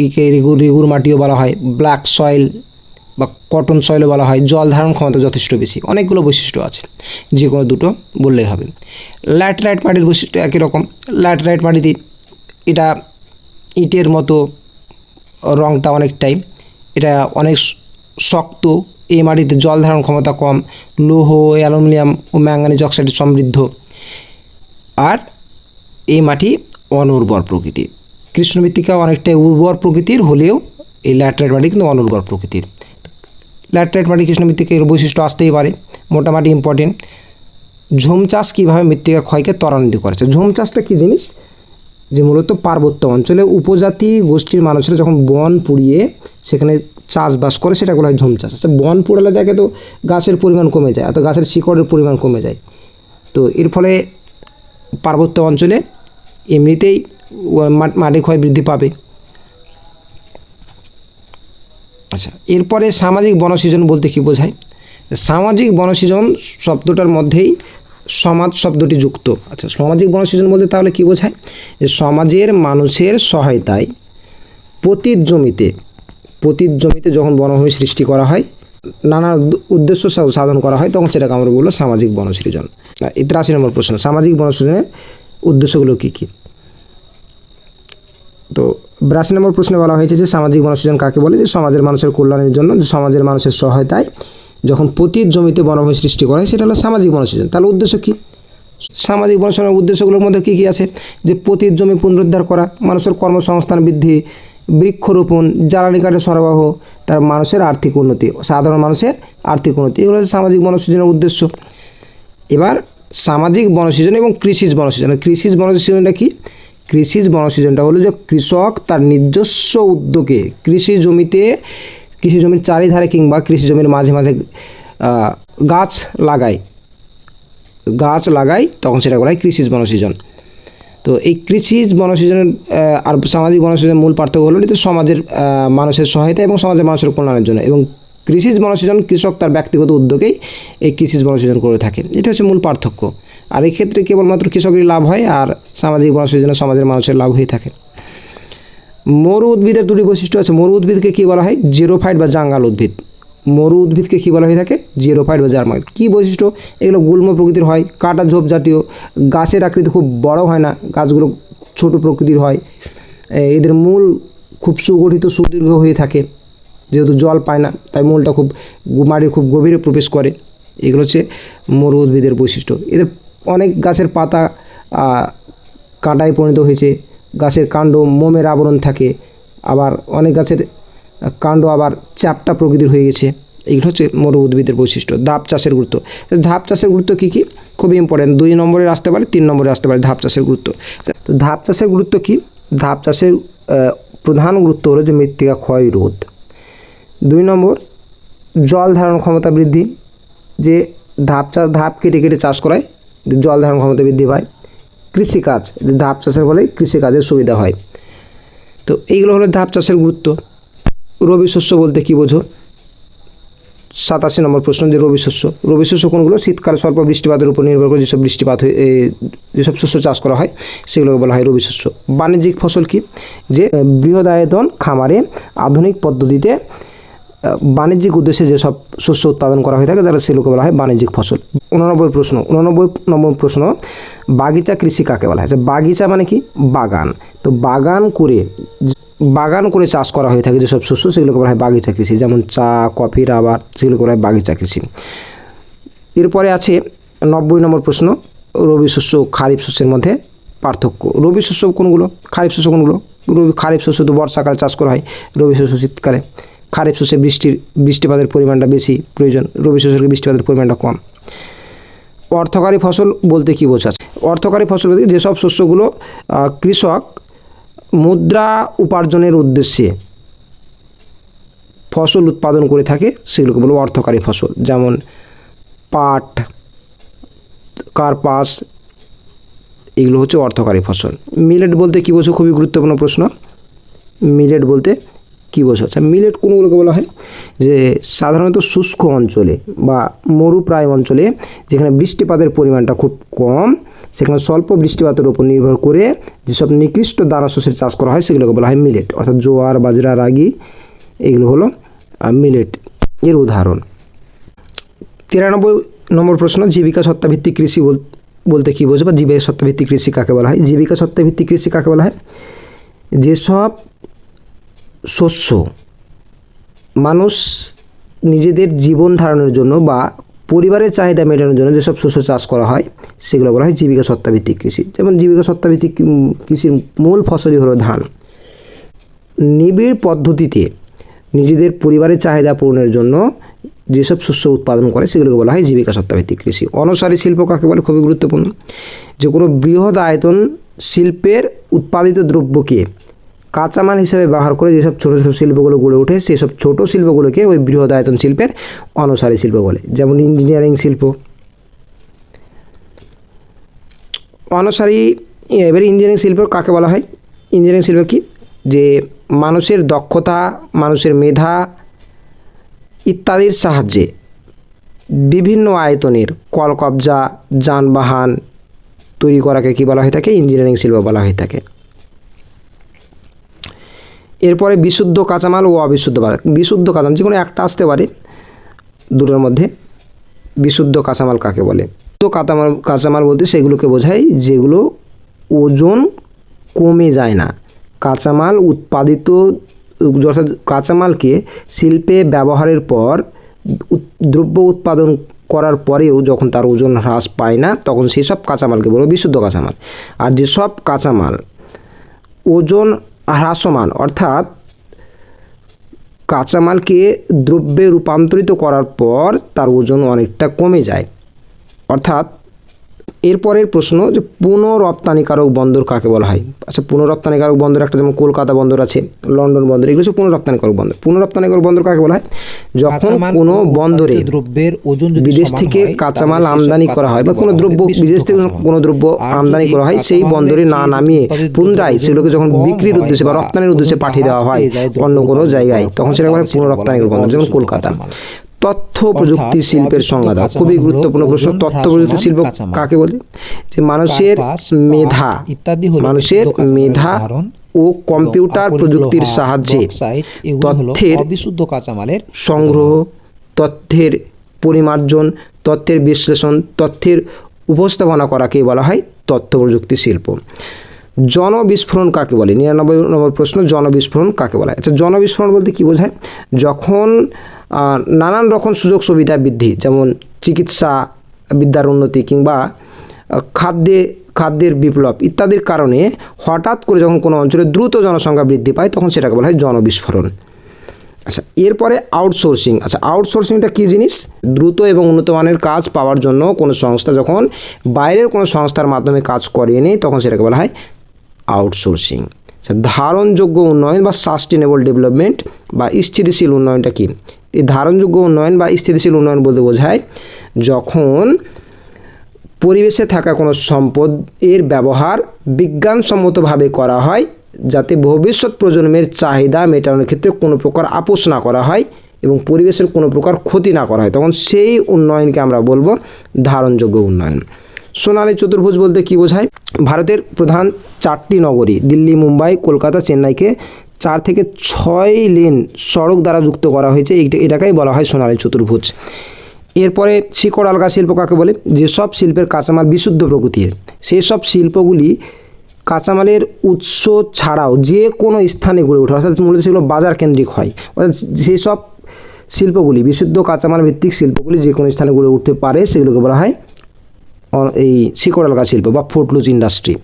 একে রেগুর মাটিও বলা হয়, ব্ল্যাক সয়েল বা কটন সয়েলও বলা হয়, জল ধারণ ক্ষমতা যথেষ্ট বেশি। অনেকগুলো বৈশিষ্ট্য আছে, যে কোনো দুটো বললেই হবে। ল্যাটেরাইট মাটির বৈশিষ্ট্য একই রকম। ল্যাটেরাইট মাটিতে এটা ইটের মতো, রংটা অনেকটাই, এটা অনেক শক্ত, এই মাটিতে জল ধারণ ক্ষমতা কম, লৌহ, অ্যালুমিনিয়াম ও ম্যাঙ্গানিজ অক্সাইড সমৃদ্ধ, আর এই মাটি অনুর্বর প্রকৃতির। কৃষ্ণ মৃত্তিকা অনেকটাই উর্বর প্রকৃতির হলেও এই ল্যাটেরাইট মাটি কিন্তু অনুর্বর প্রকৃতির। ল্যাটেরাইট মাটি কৃষ্ণ মৃত্তিকা এর বৈশিষ্ট্য আসতেই পারে, মোটামুটি ইম্পর্টেন্ট। ঝুম চাষ কীভাবে মৃত্তিকা ক্ষয়কে ত্বরান্বিত করেছে? ঝুম চাষটা কী জিনিস? যে মূলত পার্বত্য অঞ্চলে উপজাতি গোষ্ঠীর মানুষেরা যখন বন পুড়িয়ে সেখানে চাষবাস করে, সেটা বলা হয় ঝুম চাষ। আচ্ছা, বন পুড়ালে দেখে তো গাছের পরিমাণ কমে যায়, অর্থাৎ গাছের শিকড়ের পরিমাণ কমে যায়, তো এর ফলে পার্বত্য অঞ্চলে এমনিতেই মাটি ক্ষয় বৃদ্ধি পাবে। আচ্ছা, এরপরে সামাজিক বনসৃজন বলতে কী বোঝায়? সামাজিক বনসৃজন শব্দটার মধ্যেই সমাজ শব্দটি যুক্ত। আচ্ছা, সামাজিক বনসৃজন বলতে তাহলে কী বোঝায়? যে সমাজের মানুষের সহায়তায় পতিত জমিতে যখন বনভূমি সৃষ্টি করা হয়, নানা উদ্দেশ্য সাধন করা হয়, তখন সেটাকে আমরা বলবো সামাজিক বনসৃজন। 83 নম্বর প্রশ্ন, সামাজিক বনসৃজনের উদ্দেশ্যগুলো কী কী? তো 82 নম্বর প্রশ্নে বলা হয়েছে যে সামাজিক বনসৃজন কাকে বলে? যে সমাজের মানুষের কল্যাণের জন্য, যে সমাজের মানুষের সহায়তায় যখন পতিত জমিতে বনভূমি সৃষ্টি করা হয়, সেটা হলো সামাজিক বনসৃজন। তাহলে উদ্দেশ্য কী? সামাজিক বনসৃজনের উদ্দেশ্যগুলোর মধ্যে কী কী আছে? যে পতিত জমি পুনরুদ্ধার করা, মানুষের কর্মসংস্থান বৃদ্ধি, বৃক্ষরোপণ, জ্বালানি কাঠের সরবরাহ, তার মানুষের আর্থিক উন্নতি, সাধারণ মানুষের আর্থিক উন্নতি, এগুলো হচ্ছে সামাজিক বনসৃজনের উদ্দেশ্য। এবার সামাজিক বনসৃজন এবং কৃষিজ বনসৃজন। কৃষিজ বনসৃজনটা কি? কৃষিজ বনসৃজনটা হলো যে কৃষক তার নিজস্ব উদ্যোগে কৃষি জমির চারিধারে কিংবা কৃষি জমির মাঝে মাঝে গাছ লাগায়, তখন সেটা বলা হয় কৃষিজ বনসৃজন। তো এই কৃষিজ বনসৃজনের আর সামাজিক বনসৃজনের মূল পার্থক্য হলো এতে সমাজের মানুষের সহায়তা এবং সমাজের মানুষের কল্যাণের জন্য, এবং কৃষিজ বনসৃজন কৃষক তার ব্যক্তিগত উদ্যোগেই এই কৃষিজ বনসৃজন করে থাকে। এটা হচ্ছে মূল পার্থক্য। আর এই ক্ষেত্রে কেবলমাত্র কৃষকেরই লাভ হয়, আর সামাজিক বনসৃজনে সমাজের মানুষের লাভ হয়ে থাকে। মরু উদ্ভিদের দুটি বৈশিষ্ট্য আছে। মরু উদ্ভিদকে কী বলা হয়? জিরোফাইট বা জাঙ্গাল উদ্ভিদ। মরু উদ্ভিদকে কী বলা হয়ে থাকে? জিওরোফাইট বা জার্মোফাইট। কী বৈশিষ্ট্য? এগুলো গুল্ম প্রকৃতির হয়, কাটা ঝোপ জাতীয়, গাছের আকৃতি খুব বড় হয় না, গাছগুলো ছোট প্রকৃতির হয়, এদের মূল খুব সুগঠিত সুদীর্ঘ হয়ে থাকে, যেহেতু জল পায় না তাই মূলটা খুব মাটির খুব গভীরে প্রবেশ করে। এগুলো হচ্ছে মরু উদ্ভিদের বৈশিষ্ট্য। এদের অনেক গাছের পাতা কাঁটায় পরিণত হয়েছে, গাছের কাণ্ড মোমের আবরণ থাকে, আবার অনেক গাছের কাণ্ড আবার চ্যাপ্টা প্রকৃতির হয়ে গেছে। এগুলো হচ্ছে মরু উদ্ভিদের বৈশিষ্ট্য। ধাপ চাষের গুরুত্ব। ধাপ চাষের গুরুত্ব কী কী? খুবই ইম্পর্টেন্ট, 2 নম্বরে আসতে পারে, 3 নম্বরে আসতে পারে ধাপ চাষের গুরুত্ব। তো ধাপ চাষের গুরুত্ব কী? ধাপ চাষের প্রধান গুরুত্ব হলো যে মৃত্তিকা ক্ষয় রোধ। 2 নম্বর, জল ধারণ ক্ষমতা বৃদ্ধি। যে ধাপ কেটে কেটে চাষ করায় জল ধারণ ক্ষমতা বৃদ্ধি পায়। কৃষিকাজ, ধাপ চাষের ফলে কৃষিকাজের সুবিধা হয়। তো এইগুলো হলো ধাপ চাষের গুরুত্ব। রবি শস্য বলতে কী বোঝো? 87 নম্বর প্রশ্ন, যে রবি শস্য। রবি শস্য কোনগুলো? শীতকালে স্বল্প বৃষ্টিপাতের উপর নির্ভর করে যেসব বৃষ্টিপাত হয়ে যেসব শস্য চাষ করা হয় সেগুলোকে বলা হয় রবি শস্য। বাণিজ্যিক ফসল কি? যে বৃহদায়তন খামারে আধুনিক পদ্ধতিতে বাণিজ্যিক উদ্দেশ্যে যেসব শস্য উৎপাদন করা হয়ে থাকে তাহলে সেগুলোকে বলা হয় বাণিজ্যিক ফসল। 89 নম্বর প্রশ্ন, বাগিচা কৃষি কাকে বলা হয়? বাগিচা মানে কি? বাগান। তো বাগান করে চাষ করা হয়ে থাকে যেসব শস্য সেগুলোকে বলা হয় বাগিচা কৃষি, যেমন চা, কফি, রাবার, সেগুলোকে বলা হয় বাগিচা কৃষি। এরপরে আছে 90 নম্বর প্রশ্ন, রবি শস্য খারিফ শস্যের মধ্যে পার্থক্য। রবি শস্য কোনগুলো? খারিফ শস্য কোনগুলো? খারিফ শস্য তো বর্ষাকালে চাষ করা হয়, রবি শস্য শীতকালে। খারিফ শস্যে বৃষ্টিপাতের পরিমাণটা বেশি প্রয়োজন, রবি শস্যের বৃষ্টিপাতের পরিমাণটা কম। অর্থকারী ফসল বলতে কী বোঝাচ্ছে? অর্থকারী ফসল বলতে যেসব শস্যগুলো কৃষক মুদ্রা উপার্জনের উদ্দেশ্যে ফসল উৎপাদন করে থাকে সেগুলোকে বলবো অর্থকারী ফসল, যেমন পাট, কার্পাস, এগুলো হচ্ছে অর্থকারী ফসল। মিলেট বলতে কী বোঝো? খুবই গুরুত্বপূর্ণ প্রশ্ন। মিলেট বলতে কী বোঝো? আচ্ছা, মিলেট কোনগুলোকে বলা হয়? যে সাধারণত শুষ্ক অঞ্চলে বা মরুপ্রায় অঞ্চলে যেখানে বৃষ্টিপাতের পরিমাণটা খুব কম, সেখানে স্বল্প বৃষ্টিপাতের উপর নির্ভর করে যেসব নিকৃষ্ট দানা শস্যের চাষ করা হয় সেগুলোকে বলা হয় মিলেট। অর্থাৎ জোয়ার, বাজরা, রাগি, এগুলো হলো মিলেট এর উদাহরণ। 93 নম্বর প্রশ্ন, জীবিকা সত্তাভিত্তিক কৃষি বলতে কী বোঝো? বা জীবিকা সত্তাভিত্তিক কৃষি কাকে বলা হয়? জীবিকা সত্তাভিত্তিক কৃষি কাকে বলা হয়? যেসব শস্য মানুষ নিজেদের জীবন ধারণের জন্য বা পরিবারের চাহিদা মেটানোর জন্য যেসব শস্য চাষ করা হয় সেগুলো বলা হয় জীবিকা সত্তাভিত্তিক কৃষি। যেমন জীবিকা সত্তাভিত্তিক কৃষির মূল ফসলই হলো ধান। নিবিড় পদ্ধতিতে নিজেদের পরিবারের চাহিদা পূরণের জন্য যেসব শস্য উৎপাদন করে সেগুলোকে বলা হয় জীবিকা সত্তাভিত্তিক কৃষি। অনসারী শিল্প কাকে বলে? খুবই গুরুত্বপূর্ণ। যে কোনো বৃহৎ আয়তন শিল্পের উৎপাদিত দ্রব্যকে কাঁচামাল হিসেবে ব্যবহার করে যেসব ছোটো ছোটো শিল্পগুলো গড়ে ওঠে সেসব ছোটো শিল্পগুলোকে ওই বৃহৎ আয়তন শিল্পের অনসারী শিল্প বলে। যেমন ইঞ্জিনিয়ারিং শিল্প। অনসারী, এবারে ইঞ্জিনিয়ারিং শিল্প কাকে বলা হয়? ইঞ্জিনিয়ারিং শিল্প কি? যে মানুষের দক্ষতা, মানুষের মেধা ইত্যাদির সাহায্যে বিভিন্ন আয়তনের কলকব্জা, যানবাহন তৈরি করাকে কী বলা হয়ে থাকে? ইঞ্জিনিয়ারিং শিল্প বলা হয়ে থাকে। এরপরে বিশুদ্ধ কাঁচামাল ও অবিশুদ্ধ বাজার। বিশুদ্ধ কাঁচামাল যে কোনো একটা আসতে পারে দুটোর মধ্যে। বিশুদ্ধ কাঁচামাল কাকে বলে? তো কাঁচামাল বলতে সেগুলোকে বোঝায় যেগুলো ওজন কমে যায় না। কাঁচামাল উৎপাদিত, অর্থাৎ কাঁচামালকে শিল্পে ব্যবহারের পর দ্রব্য উৎপাদন করার পরেও যখন তার ওজন হ্রাস পায় না তখন সেসব কাঁচামালকে বলবো বিশুদ্ধ কাঁচামাল। আর যেসব কাঁচামাল ওজন হ্রাসমান, অর্থাৎ কাঁচামালকে দ্রব্যে রূপান্তরিত করার পর তার ওজন অনেকটা কমে যায়, অর্থাৎ এরপরের প্রশ্ন যে পুনঃরপ্তানিকারক বন্দর কাকে বলা হয়? আচ্ছা, পুনঃরপ্তানিকারক বন্দর একটা যেমন কলকাতা বন্দর আছে, লন্ডন বন্দর, এগুলো হচ্ছে পুনঃরপ্তানিকারক বন্দর। পুনঃরপ্তানিকারক বন্দর কাকে বলা হয়? যখন কোনো বন্দরে দ্রব্যের ওজন বিদেশ থেকে কাঁচামাল আমদানি করা হয় বা কোনো দ্রব্য বিদেশ থেকে কোনো দ্রব্য আমদানি করা হয় সেই বন্দরে না নামিয়ে পুনরায় সেগুলোকে যখন বিক্রির উদ্দেশ্যে বা রপ্তানির উদ্দেশ্যে পাঠিয়ে দেওয়া হয় অন্য কোনো জায়গায় তখন সেটা বলা হয় পুনঃরপ্তানিকারক বন্দর, যেমন কলকাতা। তথ্য প্রযুক্তি শিল্পের সংজ্ঞা দাও। খুবই গুরুত্বপূর্ণ প্রশ্ন। তথ্য প্রযুক্তি শিল্প কাকে বলে? যে মানুষের মেধা ও কম্পিউটার প্রযুক্তির সাহায্যে তথ্যের বিশুদ্ধ কাঁচামালের সংগ্রহ, তথ্যের পরিমার্জন, তথ্যের বিশ্লেষণ, তথ্যের উপস্থাপনা করাকে বলা হয় তথ্য প্রযুক্তি শিল্প। জনবিস্ফোরণ কাকে বলে? 99 নম্বর প্রশ্ন, জনবিস্ফোরণ কাকে বলা হয়? আচ্ছা, জনবিস্ফোরণ বলতে কী বোঝায়? যখন নানান রকম সুযোগ সুবিধা বৃদ্ধি, যেমন চিকিৎসা বিদ্যার উন্নতি কিংবা খাদ্যের বিপ্লব ইত্যাদির কারণে হঠাৎ করে যখন কোনো অঞ্চলে দ্রুত জনসংখ্যা বৃদ্ধি পায় তখন সেটাকে বলা হয় জনবিস্ফোরণ। আচ্ছা, এরপরে আউটসোর্সিং। আচ্ছা, আউটসোর্সিংটা কী জিনিস? দ্রুত এবং উন্নত মানের কাজ পাওয়ার জন্য কোনো সংস্থা যখন বাইরের কোনো সংস্থার মাধ্যমে কাজ করিয়ে নেয় তখন সেটাকে বলা হয় আউটসোর্সিং। আচ্ছা, ধারণযোগ্য উন্নয়ন বা সাস্টেনেবল ডেভেলপমেন্ট বা স্থিতিশীল উন্নয়নটা কী? এই ধারণযোগ্য উন্নয়ন বা স্থিতিশীল উন্নয়ন বলতে বোঝায় যখন পরিবেশে থাকা কোনো সম্পদ এর ব্যবহার বিজ্ঞানসম্মতভাবে করা হয় যাতে ভবিষ্যৎ প্রজন্মের চাহিদা মেটানোর ক্ষেত্রে কোনো প্রকার আপোষ না করা হয় এবং পরিবেশের কোনো প্রকার ক্ষতি না করা হয়, তখন সেই উন্নয়নকে আমরা বলবো ধারণযোগ্য উন্নয়ন। সোনালী চতুর্ভুজ বলতে কী বোঝায়? ভারতের প্রধান 4টি নগরী দিল্লি, মুম্বাই, কলকাতা, চেন্নাইকে 4 থেকে 6 লেন সড়ক দ্বারা যুক্ত করা হয়েছে, এটাকেই বলা হয় সোনালী চতুর্ভুজ। এরপরে শিকড় আলগা শিল্প কাকে বলে? যেসব শিল্পের কাঁচামাল বিশুদ্ধ প্রকৃতির, সেই সব শিল্পগুলি কাঁচামালের উৎস ছাড়াও যে কোনো স্থানে গড়ে ওঠে, অর্থাৎ মূলত সেগুলো বাজার কেন্দ্রিক হয়। অর্থাৎ সেই সব শিল্পগুলি, বিশুদ্ধ কাঁচামাল ভিত্তিক শিল্পগুলি যে কোনো স্থানে গড়ে উঠতে পারে সেগুলোকে বলা হয় এই শিকড় আলগা শিল্প বা ফুটলুজ ইন্ডাস্ট্রি,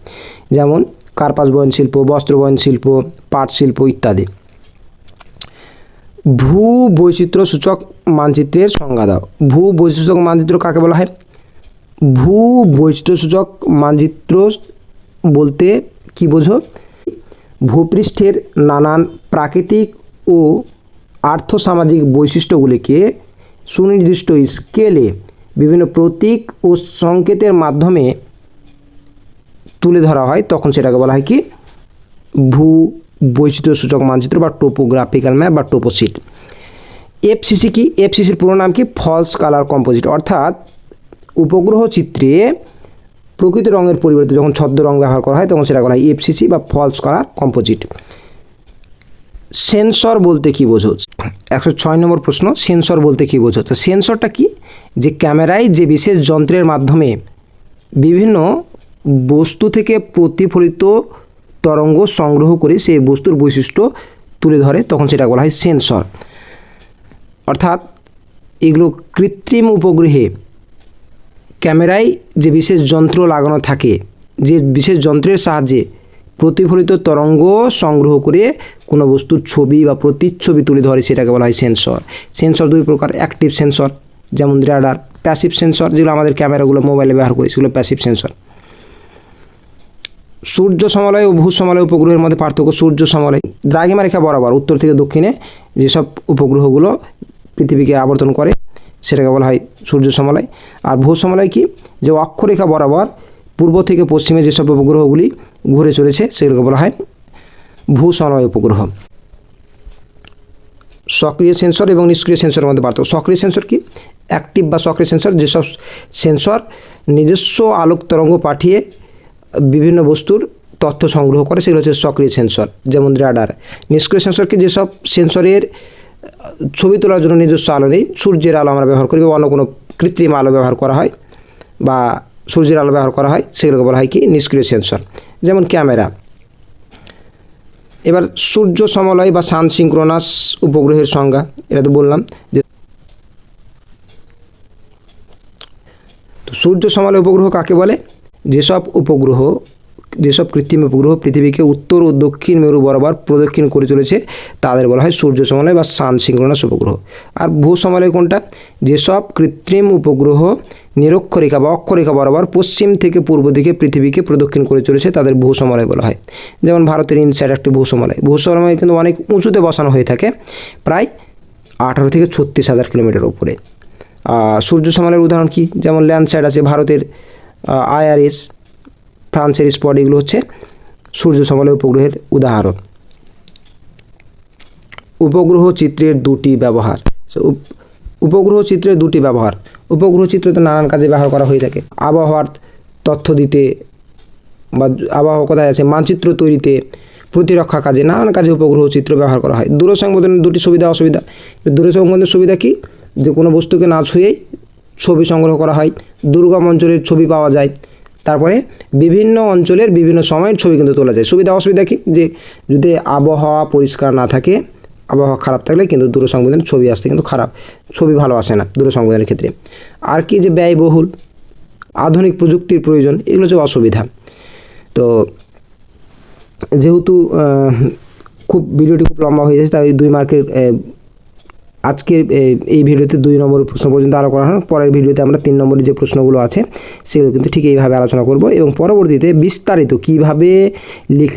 যেমন কার্পাস বয়ন শিল্প, বস্ত্র বয়ন শিল্প, পাট শিল্প ইত্যাদি। ভূ বৈচিত্র্য সূচক মানচিত্রের সংজ্ঞা দাও। ভূ বৈচিত্র্য মানচিত্র কাকে বলা হয়? ভূ বৈচিত্র্য সূচক মানচিত্র বলতে কি বোঝো? ভূপৃষ্ঠের নানান প্রাকৃতিক ও আর্থসামাজিক বৈশিষ্ট্যগুলিকে সুনির্দিষ্ট স্কেলে বিভিন্ন প্রতীক ও সংকেতের মাধ্যমে তুলে ধরা হয়, তখন সেটাকে বলা হয় কি? ভূ বৈচিত্র্য সূচক মানচিত্র বা টোপোগ্রাফিক্যাল ম্যাপ বা টোপোশিট। এফসিসি কি? এফসিসির পুরো নাম কি? False colour composite. অর্থাৎ উপগ্রহ চিত্রে প্রকৃত রঙের পরিবর্তে যখন ছদ্ম রং ব্যবহার করা হয় তখন সেটা বলা হয় এফসিসি বা ফলস কালার কম্পোজিট। সেন্সর বলতে কী বোঝো? 106 নম্বর প্রশ্ন, সেন্সর বলতে কী বোঝো? তো সেন্সরটা কি? যে ক্যামেরায় যে বিশেষ যন্ত্রের মাধ্যমে বিভিন্ন বস্তু থেকে প্রতিফলিত তরঙ্গ সংগ্রহ করে সেই বস্তুর বৈশিষ্ট্য তুলে ধরে তখন সেটা বলা হয় সেন্সর। অর্থাৎ এগুলো কৃত্রিম উপগ্রহে ক্যামেরায় যে বিশেষ যন্ত্র লাগানো থাকে, যে বিশেষ যন্ত্রের সাহায্যে প্রতিফলিত তরঙ্গ সংগ্রহ করে কোনো বস্তুর ছবি বা প্রতিচ্ছবি তুলে ধরে সেটাকে বলা হয় সেন্সর। সেন্সর দুই প্রকার, অ্যাক্টিভ সেন্সর যেমন রাডার, প্যাসিভ সেন্সর যেগুলো আমাদের ক্যামেরাগুলো মোবাইলে ব্যবহার করি সেগুলো প্যাসিভ সেন্সর। সূর্য সমলয় ও ভূসমলয় উপগ্রহের মধ্যে পার্থক্য। সূর্য সমলয় দ্রাঘিমা রেখা বরাবর উত্তর থেকে দক্ষিণে যেসব উপগ্রহগুলো পৃথিবীকে আবর্তন করে সেটাকে বলা হয় সূর্য সমলয়। আর ভূসমলয় কি? যে অক্ষরেখা বরাবর পূর্ব থেকে পশ্চিমে যেসব উপগ্রহগুলি ঘুরে চলেছে সেগুলোকে বলা হয় ভূসমলয় উপগ্রহ। সক্রিয় সেন্সর এবং নিষ্ক্রিয় সেন্সরের মধ্যে পার্থক্য। সক্রিয় সেন্সর কি? অ্যাক্টিভ বা সক্রিয় সেন্সর যেসব সেন্সর নিজস্ব আলোক তরঙ্গ পাঠিয়ে বিভিন্ন বস্তুর তথ্য সংগ্রহ করে সেগুলো হচ্ছে সক্রিয় সেন্সর, যেমন রাডার। নিষ্ক্রিয় সেন্সর কি? যেসব সেন্সরের ছবি তোলার জন্য নিজস্ব আলো নেই, সূর্যের আলো আমরা ব্যবহার করি বা অন্য কোনো কৃত্রিম আলো ব্যবহার করা হয় বা সূর্যের আলো ব্যবহার করা হয় সেগুলোকে বলা হয় কি? নিষ্ক্রিয় সেন্সর, যেমন ক্যামেরা। এবার সূর্য সমলয় বা সান সিঙ্ক্রোনাস উপগ্রহের সংজ্ঞা, এটা তো বললাম যে সূর্য সমলয় উপগ্রহ কাকে বলে? যেসব কৃত্রিম উপগ্রহ পৃথিবীকে উত্তর ও দক্ষিণ মেরু বরাবর প্রদক্ষিণ করে চলেছে তাদের বলা হয় সূর্য সমলয় বা সান সিঙ্ক্রোনাস উপগ্রহ। আর ভূ সমলয় কোনটা? যেসব কৃত্রিম উপগ্রহ নিরক্ষরেখা বা অক্ষরেখা বরাবর পশ্চিম থেকে পূর্ব দিকে পৃথিবীকে প্রদক্ষিণ করে চলেছে তাদের ভূ সমলয় বলা হয়। যেমন ভারতের ইনস্যাট একটি ভূ সমলয়। ভূ সমলয় কিন্তু অনেক উঁচুতে বসানো হয়ে থাকে, প্রায় 18 থেকে 36,000 কিলোমিটার উপরে। সূর্য সমলয়ের উদাহরণ কি? যেমন ল্যান্ডস্যাট আছে ভারতের, IRS, ফ্রান্সের স্পট, এগুলো হচ্ছে সূর্য সমলয় উপগ্রহের উদাহরণ। উপগ্রহ চিত্রের দুটি ব্যবহার। উপগ্রহ চিত্রের দুটি ব্যবহার। উপগ্রহ চিত্র তো নানান কাজে ব্যবহার করা হয়ে থাকে। আবহাওয়ার তথ্য দিতে বা আবহাওয়া কোথায় আছে মানচিত্র তৈরিতে, প্রতিরক্ষা কাজে, নানান কাজে উপগ্রহ চিত্র ব্যবহার করা হয়। দূরসংবেদনের দুটি সুবিধা অসুবিধা। দূরসংবেদনের সুবিধা কি? যে কোনো বস্তুকে না ছুঁয়েই ছবি সংগ্রহ করা হয়, দুর্গম অঞ্চলের ছবি পাওয়া যায়, তারপরে বিভিন্ন অঞ্চলের বিভিন্ন সময়ের ছবি কিন্তু তোলা যায়। সুবিধা অসুবিধা কি, যে যদি আবহাওয়া পরিষ্কার না থাকে, আবহাওয়া খারাপ থাকলে কিন্তু দূরসংবেদনের ছবি আসতে কিন্তু খারাপ, ছবি ভালো আসে না দূরসংবেদনের ক্ষেত্রে। আর কি, যে ব্যয়বহুল, আধুনিক প্রযুক্তির প্রয়োজন, এগুলো হচ্ছে অসুবিধা। তো যেহেতু খুব ভিডিওটি খুব লম্বা হয়ে যাচ্ছে, তাই 2 মার্কের আজকে এই ভিডিওতে 2 নম্বর প্রশ্ন পর্যন্ত আরও করা হয়। পরের ভিডিওতে আমরা 3 নম্বরের যে প্রশ্নগুলো আছে সেগুলো কিন্তু ঠিক এইভাবে আলোচনা করব এবং পরবর্তীতে বিস্তারিত কীভাবে লিখলে